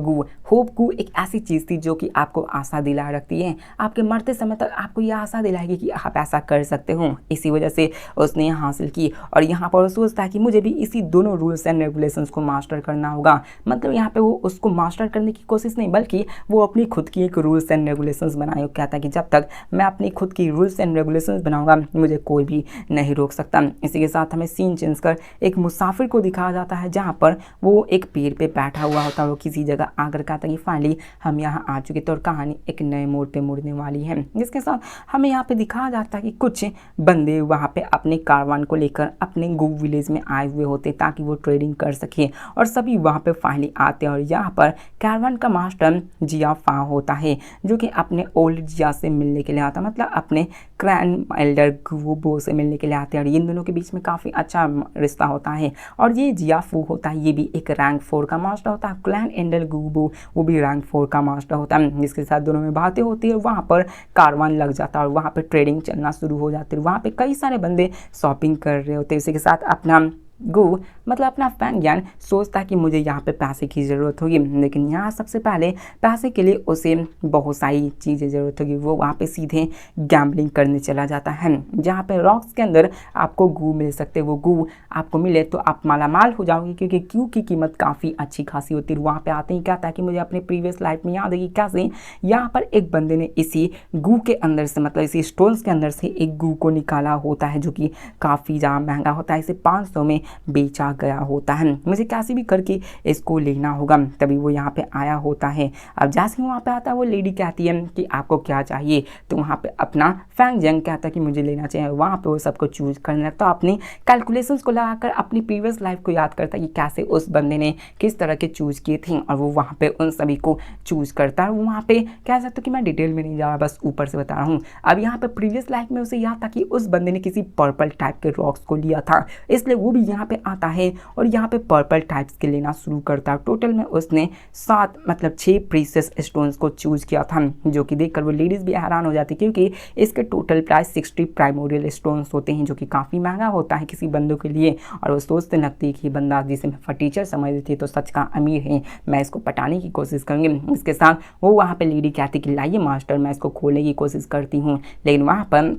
गू एक ऐसी चीज़ थी जो कि आपको आशा दिला रखती है, आपके मरते समय तक आपको ये आशा दिलाएगी कि आप ऐसा कर सकते हो। इसी वजह से उसने हासिल की। और यहाँ पर वो सोचता है कि मुझे भी इसी दोनों रूल्स एंड रेगुलेशंस को मास्टर करना होगा। मतलब यहाँ पे वो उसको मास्टर करने की कोशिश नहीं, बल्कि वो अपनी खुद की एक रूल्स एंड रेगुलेशंस बनाए। वो कहता है कि जब तक मैं अपनी खुद की रूल्स एंड रेगुलेशंस बनाऊंगा मुझे कोई भी नहीं रोक सकता। इसी के साथ हमें सीन चेंज कर एक मुसाफिर को दिखाया जाता है, जहाँ पर वो एक पेड़ पे बैठा हुआ होता है। वो किसी जगह आकर कहता है कि फाइनली हम यहाँ आ चुके थे और कहानी एक नए मोड़ पे मुड़ने वाली है। जिसके साथ हमें यहाँ पे दिखाया जाता है कि कुछ बंदे वहाँ पे अपने कारवान को लेकर अपने गू विलेज में आए हुए होते ताकि वो ट्रेडिंग कर सके, और सभी वहाँ पे फाइनली आते हैं। और यहाँ पर कारवान का मास्टर जिया फा होता है, जो कि अपने ओल्ड जिया से मिलने के लिए आता है, मतलब अपने ग्रैंड एल्डर गूबो से मिलने के लिए आते हैं। और इन दोनों के बीच में काफ़ी अच्छा रिश्ता होता है। और ये जियाफू होता है, ये भी एक रैंक 4 का मास्टर होता है। ग्रैंड एल्डर गूबो वो भी रैंक 4 का मास्टर होता है, जिसके साथ दोनों में बातें होती है। वहाँ पर कारवान लग जाता है और वहाँ पर ट्रेडिंग चलना शुरू हो जाती है। वहाँ पर कई सारे बंदे शॉपिंग कर रहे होते हैं। इसी के साथ अपना गू मतलब अपना फैंग ज्ञान सोचता है कि मुझे यहाँ पे पैसे की ज़रूरत होगी, लेकिन यहाँ सबसे पहले पैसे के लिए उसे बहुत सारी चीज़ें ज़रूरत होगी। वो वहाँ पे सीधे गैम्बलिंग करने चला जाता है, जहाँ पे रॉक्स के अंदर आपको गू मिल सकते हैं। वो गू आपको मिले तो आप मालामाल हो जाओगे, क्योंकि गू की कीमत काफ़ी अच्छी खासी होती है। वहाँ पर आते ही कहता है कि मुझे अपने प्रीवियस लाइफ में याद है कि कैसे यहाँ पर एक बंदे ने इसी गू के अंदर से, मतलब इसी स्टोन्स के अंदर से एक गू को निकाला होता है, जो कि काफ़ी ज़्यादा महंगा होता है। इसे 500 में बेचा गया होता है, मुझे कैसे भी करके इसको लेना होगा। तभी वो यहाँ पे आया होता है। अब जैसे ही वहाँ पे आता है, वो लेडी कहती है कि आपको क्या चाहिए, तो वहाँ पे अपना फैंग जंग कहता है कि मुझे लेना चाहिए। वहाँ पे वो सबको चूज करने लगता है, अपनी कैलकुलेशंस को लगाकर अपनी प्रीवियस लाइफ को याद करता है कि कैसे उस बंदे ने किस तरह के चूज किए थे, और वो वहाँ पे उन सभी को चूज करता है। वहाँ पे कह सकते हो कि मैं डिटेल में नहीं जा रहा, बस ऊपर से बता रहा हूँ। अब यहाँ पे प्रीवियस लाइफ में उसे याद था कि उस बंदे ने किसी पर्पल टाइप के रॉक्स को लिया था, इसलिए वो भी यहाँ पे आता है और यहाँ पे पर्पल टाइप्स के लेना शुरू करता है। टोटल में उसने 7 मतलब 6 प्रीशियस स्टोन्स को चूज किया था, जो कि देखकर वो लेडीज़ भी हैरान हो जाती, क्योंकि इसके टोटल प्राइस 60 प्राइमोरियल स्टोन्स होते हैं, जो कि काफ़ी महंगा होता है किसी बंदों के लिए। और वो सोचते लगती है कि बंदा जिसे मैं फटीचर समझती थी तो सच का अमीर है, मैं इसको पटाने की कोशिश करूँगी। इसके साथ वो वहाँ पर लेडी कहती कि लाइए मास्टर, मैं इसको खोलने की कोशिश करती हूँ, लेकिन वहाँ पर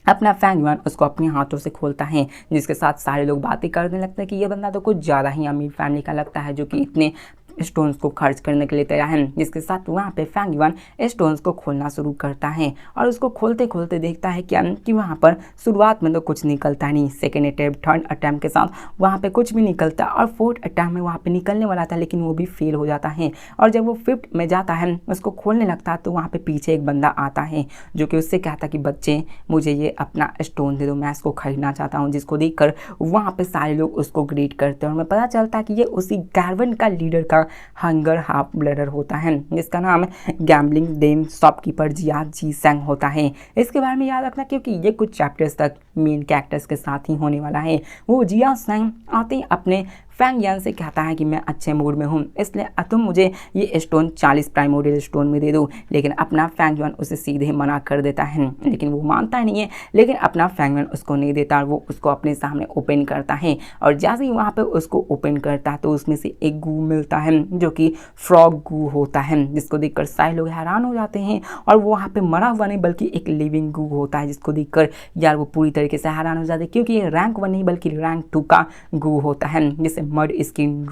अपना फैंग युआन उसको अपने हाथों से खोलता है, जिसके साथ सारे लोग बातें करने लगते हैं कि ये बंदा तो कुछ ज़्यादा ही अमीर फैमिली का लगता है, जो कि इतने स्टोन्स को खर्च करने के लिए तैयार है। जिसके साथ वहाँ पे फैंग युआन स्टोन्स को खोलना शुरू करता है, और उसको खोलते खोलते देखता है क्या कि वहाँ पर शुरुआत में तो कुछ निकलता नहीं, सेकेंड अटैम्प्ट थर्ड अटैम्प्ट के साथ वहाँ पे कुछ भी निकलता, और फोर्थ अटैम्प्ट में वहाँ पे निकलने वाला था, लेकिन वो भी फेल हो जाता है। और जब वो फिफ्थ में जाता है, उसको खोलने लगता है, तो वहाँ पे पीछे एक बंदा आता है, जो कि उससे कहता कि बच्चे मुझे ये अपना स्टोन दे दो, मैं इसको खरीदना चाहता हूँ। जिसको देखकर वहाँ पे सारे लोग उसको ग्रीट करते हैं, और हमें पता चलता है कि ये उसी कैरवन का लीडर का हंगर हाफ ब्लडर होता है, जिसका नाम गैम्बलिंग देन शॉपकीपर जिया जी सेंग होता है। इसके बारे में याद रखना, क्योंकि ये कुछ चैप्टर्स तक मेन कैरेक्टर्स के साथ ही होने वाला है। वो जिया सेंग आते ही अपने फैंग यान से कहता है कि मैं अच्छे मूड में हूँ, इसलिए तुम मुझे ये स्टोन 40 प्राइमोरियल स्टोन में दे दो। लेकिन अपना फैंग यान उसे सीधे मना कर देता है, लेकिन वो मानता नहीं है। लेकिन अपना फैंग यान उसको नहीं देता, और वो उसको अपने सामने ओपन करता है। और जैसे ही वहाँ पे उसको ओपन करता है, तो उसमें से एक गू मिलता है, जो कि फ्रॉग गू होता है, जिसको देखकर सारे लोग हैरान हो जाते हैं। और वो वहाँ पे मरा हुआ नहीं, बल्कि एक लिविंग गू होता है, जिसको देखकर यार वो पूरी तरीके से हैरान हो जाते हैं, क्योंकि ये रैंक 1 नहीं बल्कि रैंक 2 का गू होता है, जिसे मड स्किन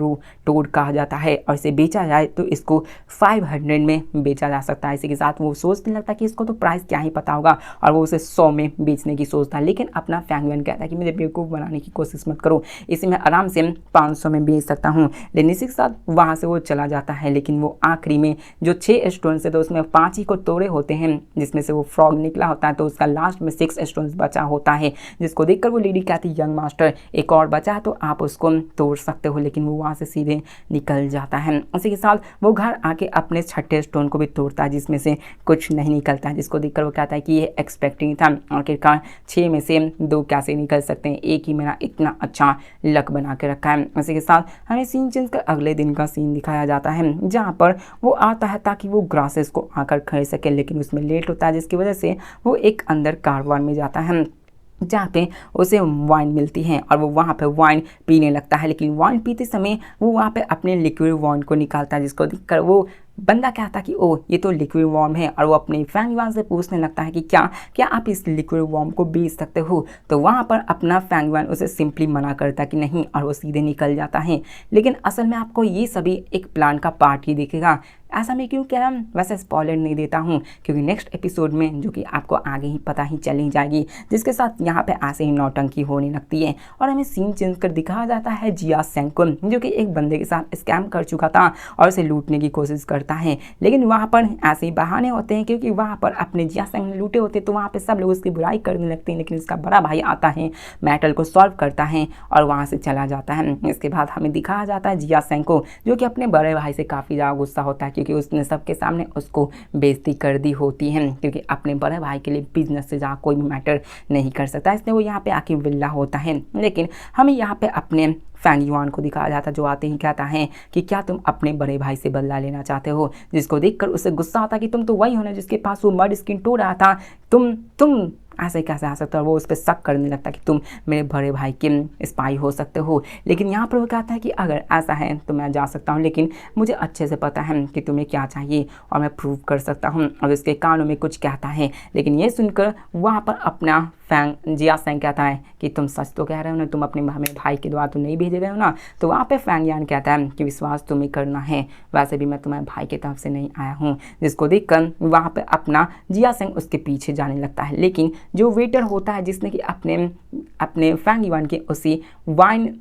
टोड कहा जाता है और इसे बेचा जाए तो इसको 500 में बेचा जा सकता है। इसी के साथ वो सोचने लगता है कि इसको तो प्राइस क्या ही पता होगा और वो उसे 100 में बेचने की सोचता है। लेकिन अपना फैंग युआन कहता है कि मुझे बेवकूफ़ बनाने की कोशिश मत करो, इसे मैं आराम से 500 में बेच सकता हूँ। लेकिन इसी के साथ वहाँ से वो चला जाता है। लेकिन वो आखिरी में जो 6 स्टोन से तो उसमें 5 ही को तोड़े होते हैं, जिसमें से वो फ्रॉग निकला होता है, तो उसका लास्ट में 6 स्टोन बचा होता है, जिसको देखकर वो लेडी कहती है यंग मास्टर एक और बचा है तो आप उसको तोड़ सकते हो। लेकिन वो वहाँ से सीधे निकल जाता है। उसी के साथ वो घर आके अपने 6ठे स्टोन को भी तोड़ता है, जिसमें से कुछ नहीं निकलता है, जिसको देखकर वो कहता है कि ये एक्सपेक्टिंग था, आखिरकार 6 में से 2 कैसे निकल सकते हैं, एक ही मेरा इतना अच्छा लक बना के रखा है। इसी के साथ हमें सीन चेंज कर अगले दिन का सीन दिखाया जाता है, जहाँ पर वो आता है ताकि वो ग्रासेस को आकर खरीद सके, लेकिन उसमें लेट होता है, जिसकी वजह से वो एक अंदर कारवान में जाता है जहाँ पे उसे वाइन मिलती है और वो वहाँ पे वाइन पीने लगता है। लेकिन वाइन पीते समय वो वहाँ पे अपने लिक्विड वाइन को निकालता है, जिसको देखकर वो बंदा कहता कि ओह ये तो लिक्विड वॉर्म है, और वो अपने फैंग युआन से पूछने लगता है कि क्या आप इस लिक्विड वॉर्म को बेच सकते हो। तो वहाँ पर अपना फैंग युआन उसे सिंपली मना करता कि नहीं, और वो सीधे निकल जाता है। लेकिन असल में आपको ये सभी एक प्लान का पार्ट ही दिखेगा। ऐसा मैं क्यों कह रहा हूँ, वैसे स्पॉइलर नहीं देता हूँ क्योंकि नेक्स्ट एपिसोड में जो कि आपको आगे ही पता ही चली जाएगी, जिसके साथ यहाँ पे ऐसे ही नौटंकी होने लगती है और हमें सीन चेंज कर दिखाया जाता है जिया सेंग को, जो कि एक बंदे के साथ स्कैम कर चुका था और उसे लूटने की कोशिश करता है। लेकिन वहाँ पर ऐसे ही बहाने होते हैं क्योंकि वहाँ पर अपने जिया सेंग ने लूटे होते, तो वहाँ पर सब लोग उसकी बुराई करने लगते हैं। लेकिन इसका बड़ा भाई आता है, मैटल को सॉल्व करता है और वहाँ से चला जाता है। इसके बाद हमें दिखाया जाता है जिया सेंग को, जो कि अपने बड़े भाई से काफ़ी ज़्यादा गुस्सा होता है क्योंकि उसने सबके सामने उसको बेइज्जती कर दी होती है, क्योंकि अपने बड़े भाई के लिए बिजनेस से जहाँ कोई भी मैटर नहीं कर सकता, इसलिए वो यहाँ पे आके विल्ला होता है। लेकिन हमें यहाँ पे अपने फैंग युआन को दिखाया जाता, जो आते ही कहता है कि क्या तुम अपने बड़े भाई से बदला लेना चाहते हो, जिसको देखकर उसे गुस्सा आता कि तुम तो वही हो ना जिसके पास वो मड स्किन टो रहा था, तुम ऐसे कैसे आ सकते हो। और वो उस पर शक करने लगता कि तुम मेरे बड़े भाई के स्पाई हो सकते हो। लेकिन यहाँ पर वो कहता है कि अगर ऐसा है तो मैं जा सकता हूँ, लेकिन मुझे अच्छे से पता है कि तुम्हें क्या चाहिए और मैं प्रूव कर सकता हूँ। और उसके कानों में कुछ कहता है, लेकिन ये सुनकर वहाँ पर अपना फैंग जिया सेंग कहता है कि तुम सच तो कह रहे हो ना, तुम अपने मेरे भाई के द्वारा तो नहीं भेजे गए हो ना। तो वहाँ पे फैंग युआन कहता है कि विश्वास तुम्हें करना है, वैसे भी मैं तुम्हारे भाई की तरफ से नहीं आया हूँ। जिसको देखकर वहाँ पे अपना जिया सेंग उसके पीछे जाने लगता है। लेकिन जो वेटर होता है जिसने कि अपने फैंग युआन के उसी वाइन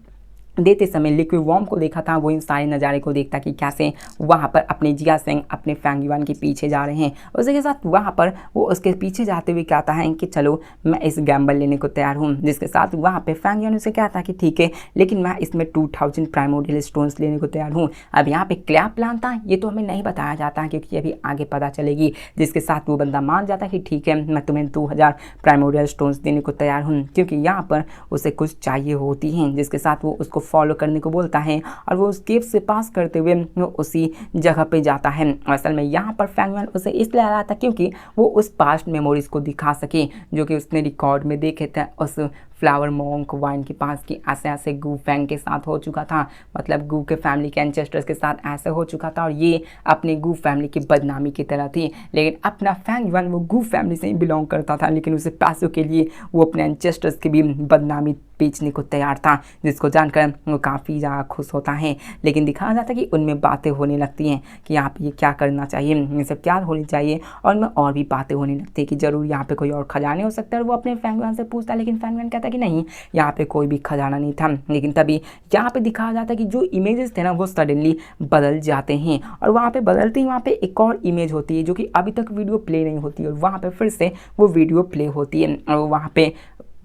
देते समय लिक्विड वॉर्म को देखा था, वो इन सारे नज़ारे को देखता कि कैसे वहाँ पर अपने जिया सेंग अपने फैंग युआन के पीछे जा रहे हैं। उसी के साथ वहाँ पर वो उसके पीछे जाते हुए कहता है कि चलो मैं इस गैम्बल लेने को तैयार हूँ। जिसके साथ वहाँ पे फैंग युआन उसे कहता कि ठीक है, लेकिन मैं इसमें 2000 प्राइमोर्डियल स्टोन्स लेने को तैयार हूँ। अब यहाँ पे क्या प्लान था ये तो हमें नहीं बताया जाता है क्योंकि अभी आगे पता चलेगी। जिसके साथ वो बंदा मान जाता है कि ठीक है, मैं तुम्हें 2000 प्राइमोर्डियल स्टोन्स देने को तैयार हूँ, क्योंकि यहाँ पर उसे कुछ चाहिए होती हैं। जिसके साथ वो उसको फॉलो करने को बोलता है और वो उस केव से पास करते हुए वो उसी जगह पे जाता है। असल में यहाँ पर फैंग युआन उसे इसलिए आ रहा था क्योंकि वो उस पास्ट मेमोरीज को दिखा सके जो कि उसने रिकॉर्ड में देखे थे उस फ्लावर मोंक वाइन के पास की ऐसे ऐसे गू फैंग के साथ हो चुका था, मतलब गू के फैमिली के एंसेस्टर्स के साथ ऐसे हो चुका था और ये अपनी गू फैमिली की बदनामी की तरह थी। लेकिन अपना फैंग युआन वो गू फैमिली से ही बिलोंग करता था, लेकिन उसे पैसों के लिए वो अपने एंसेस्टर्स की भी बदनामी बेचने को तैयार था, जिसको जानकर वो काफ़ी ज़्यादा खुश होता है। लेकिन दिखाया जाता है कि उनमें बातें होने लगती हैं कि यहाँ पे ये क्या करना चाहिए, ये सब क्या होनी चाहिए, और उनमें और भी बातें होने लगती है कि ज़रूर यहाँ पे कोई और खजाने हो सकते हैं। और वो अपने फैंग युआन से पूछता है, लेकिन फैंग युआन कहता है कि नहीं, यहाँ पे कोई भी खजाना नहीं था। लेकिन तभी यहाँ पे दिखाया जाता है कि जो इमेजेस थे ना वो सडनली बदल जाते हैं, और वहाँ पे बदलते ही वहाँ पे एक और इमेज होती है जो कि अभी तक वीडियो प्ले नहीं होती, और वहाँ पे फिर से वो वीडियो प्ले होती है। और वहाँ पे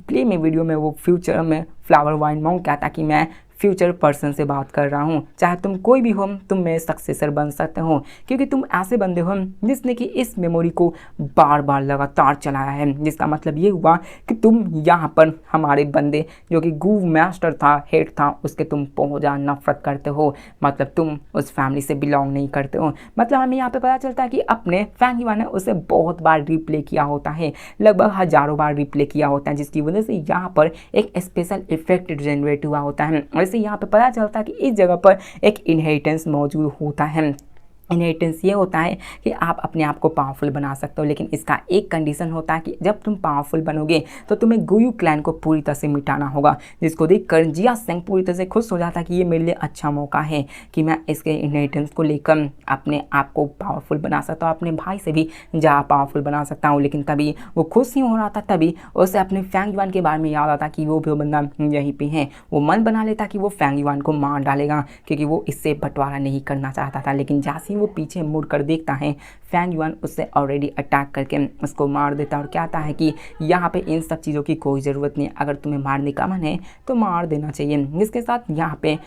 प्ले में वीडियो में वो फ्यूचर में फ्लावर वाइन मोंक कहता कि मैं फ्यूचर पर्सन से बात कर रहा हूँ, चाहे तुम कोई भी हो तुम मेरे सक्सेसर बन सकते हो, क्योंकि तुम ऐसे बंदे हो जिसने कि इस मेमोरी को बार बार लगातार चलाया है। जिसका मतलब ये हुआ कि तुम यहाँ पर हमारे बंदे जो कि गू मास्टर था, हेड था, उसके तुम बहुत ज़्यादा नफरत करते हो, मतलब तुम उस फैमिली से बिलोंग नहीं करते हो। मतलब हमें यहाँ पे पता चलता है कि अपने फैंग युआन ने उसे बहुत बार रिप्ले किया होता है, लगभग हज़ारों बार रिप्ले किया होता है, जिसकी वजह से यहाँ पर एक स्पेशल इफेक्ट जनरेट हुआ होता है। यहाँ पे पता चलता है कि इस जगह पर एक इनहेरिटेंस मौजूद होता है। इनहेरिटेंस ये होता है कि आप अपने आप को पावरफुल बना सकते हो, लेकिन इसका एक कंडीशन होता है कि जब तुम पावरफुल बनोगे तो तुम्हें गुयू क्लैन को पूरी तरह से मिटाना होगा, जिसको देख कर जिया सेंग पूरी तरह से खुश हो जाता है कि ये मेरे लिए अच्छा मौका है कि मैं इसके इनहेरिटेंस को लेकर अपने आप को पावरफुल बना सकता हूँ, अपने भाई से भी ज़्यादा पावरफुल बना सकता हूँ। लेकिन तभी वो खुश ही हो रहा था, तभी उसे अपने फैंग युआन के बारे में याद आता कि वो भी बंदा यहीं पे है। वो मन बना लेता कि वो फैंग युआन को मार डालेगा क्योंकि वो इससे बंटवारा नहीं करना चाहता था। लेकिन जैसे वो पीछे मुड़कर देखता है, फैंग युआन उससे ऑलरेडी अटैक करके उसको मार देता है और कहता है कि यहाँ पे इन सब चीज़ों की कोई ज़रूरत नहीं है, अगर तुम्हें मारने का मन है तो मार देना चाहिए। जिसके साथ यहाँ पे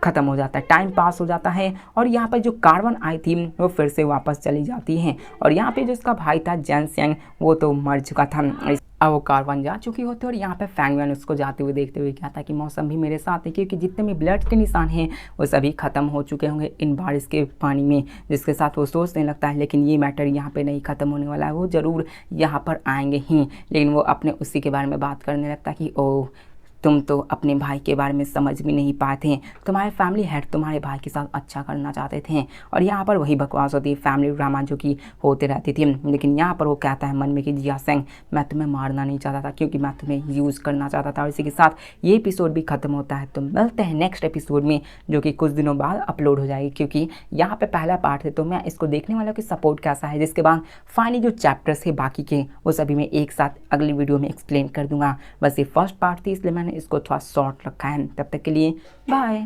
ख़त्म हो जाता है, टाइम पास हो जाता है और यहाँ पर जो कार्बन आई थी वो फिर से वापस चली जाती है। और यहाँ पे जो उसका भाई था जैन सेंग वो तो मर चुका था, अब वो कार्बन जा चुकी होती है। और यहाँ पे फैंग युआन उसको जाते हुए देखते हुए कहता है कि मौसम भी मेरे साथ है, क्योंकि जितने भी ब्लड के निशान हैं वो सभी ख़त्म हो चुके होंगे इन बारिश के पानी में। जिसके साथ वो सोचने लगता है लेकिन ये मैटर यहाँ पे नहीं ख़त्म होने वाला है, वो ज़रूर यहाँ पर आएंगे ही। लेकिन वो अपने उसी के बारे में बात करने लगता है कि ओह तुम तो अपने भाई के बारे में समझ भी नहीं पाए थे, तुम्हारे फैमिली हेड तुम्हारे भाई के साथ अच्छा करना चाहते थे। और यहाँ पर वही बकवास होती है, फैमिली ड्रामा जो कि होते रहती थी। लेकिन यहाँ पर वो कहता है मन में कि जिया सेंग मैं तुम्हें मारना नहीं चाहता था, क्योंकि मैं तुम्हें यूज़ करना चाहता था। और इसी के साथ ये एपिसोड भी ख़त्म होता है। तो मिलते हैं नेक्स्ट एपिसोड में जो कि कुछ दिनों बाद अपलोड हो जाएगी, क्योंकि यहाँ पर पहला पार्ट है तो मैं इसको देखने वालों की सपोर्ट कैसा है, जिसके बाद फाइनली जो चैप्टर्स है बाकी के वो सभी मैं एक साथ अगली वीडियो में एक्सप्लेन कर दूंगा। बस ये फर्स्ट पार्ट थी इसलिए मैंने इसको थोड़ा शॉर्ट रखा है। तब तक के लिए बाय।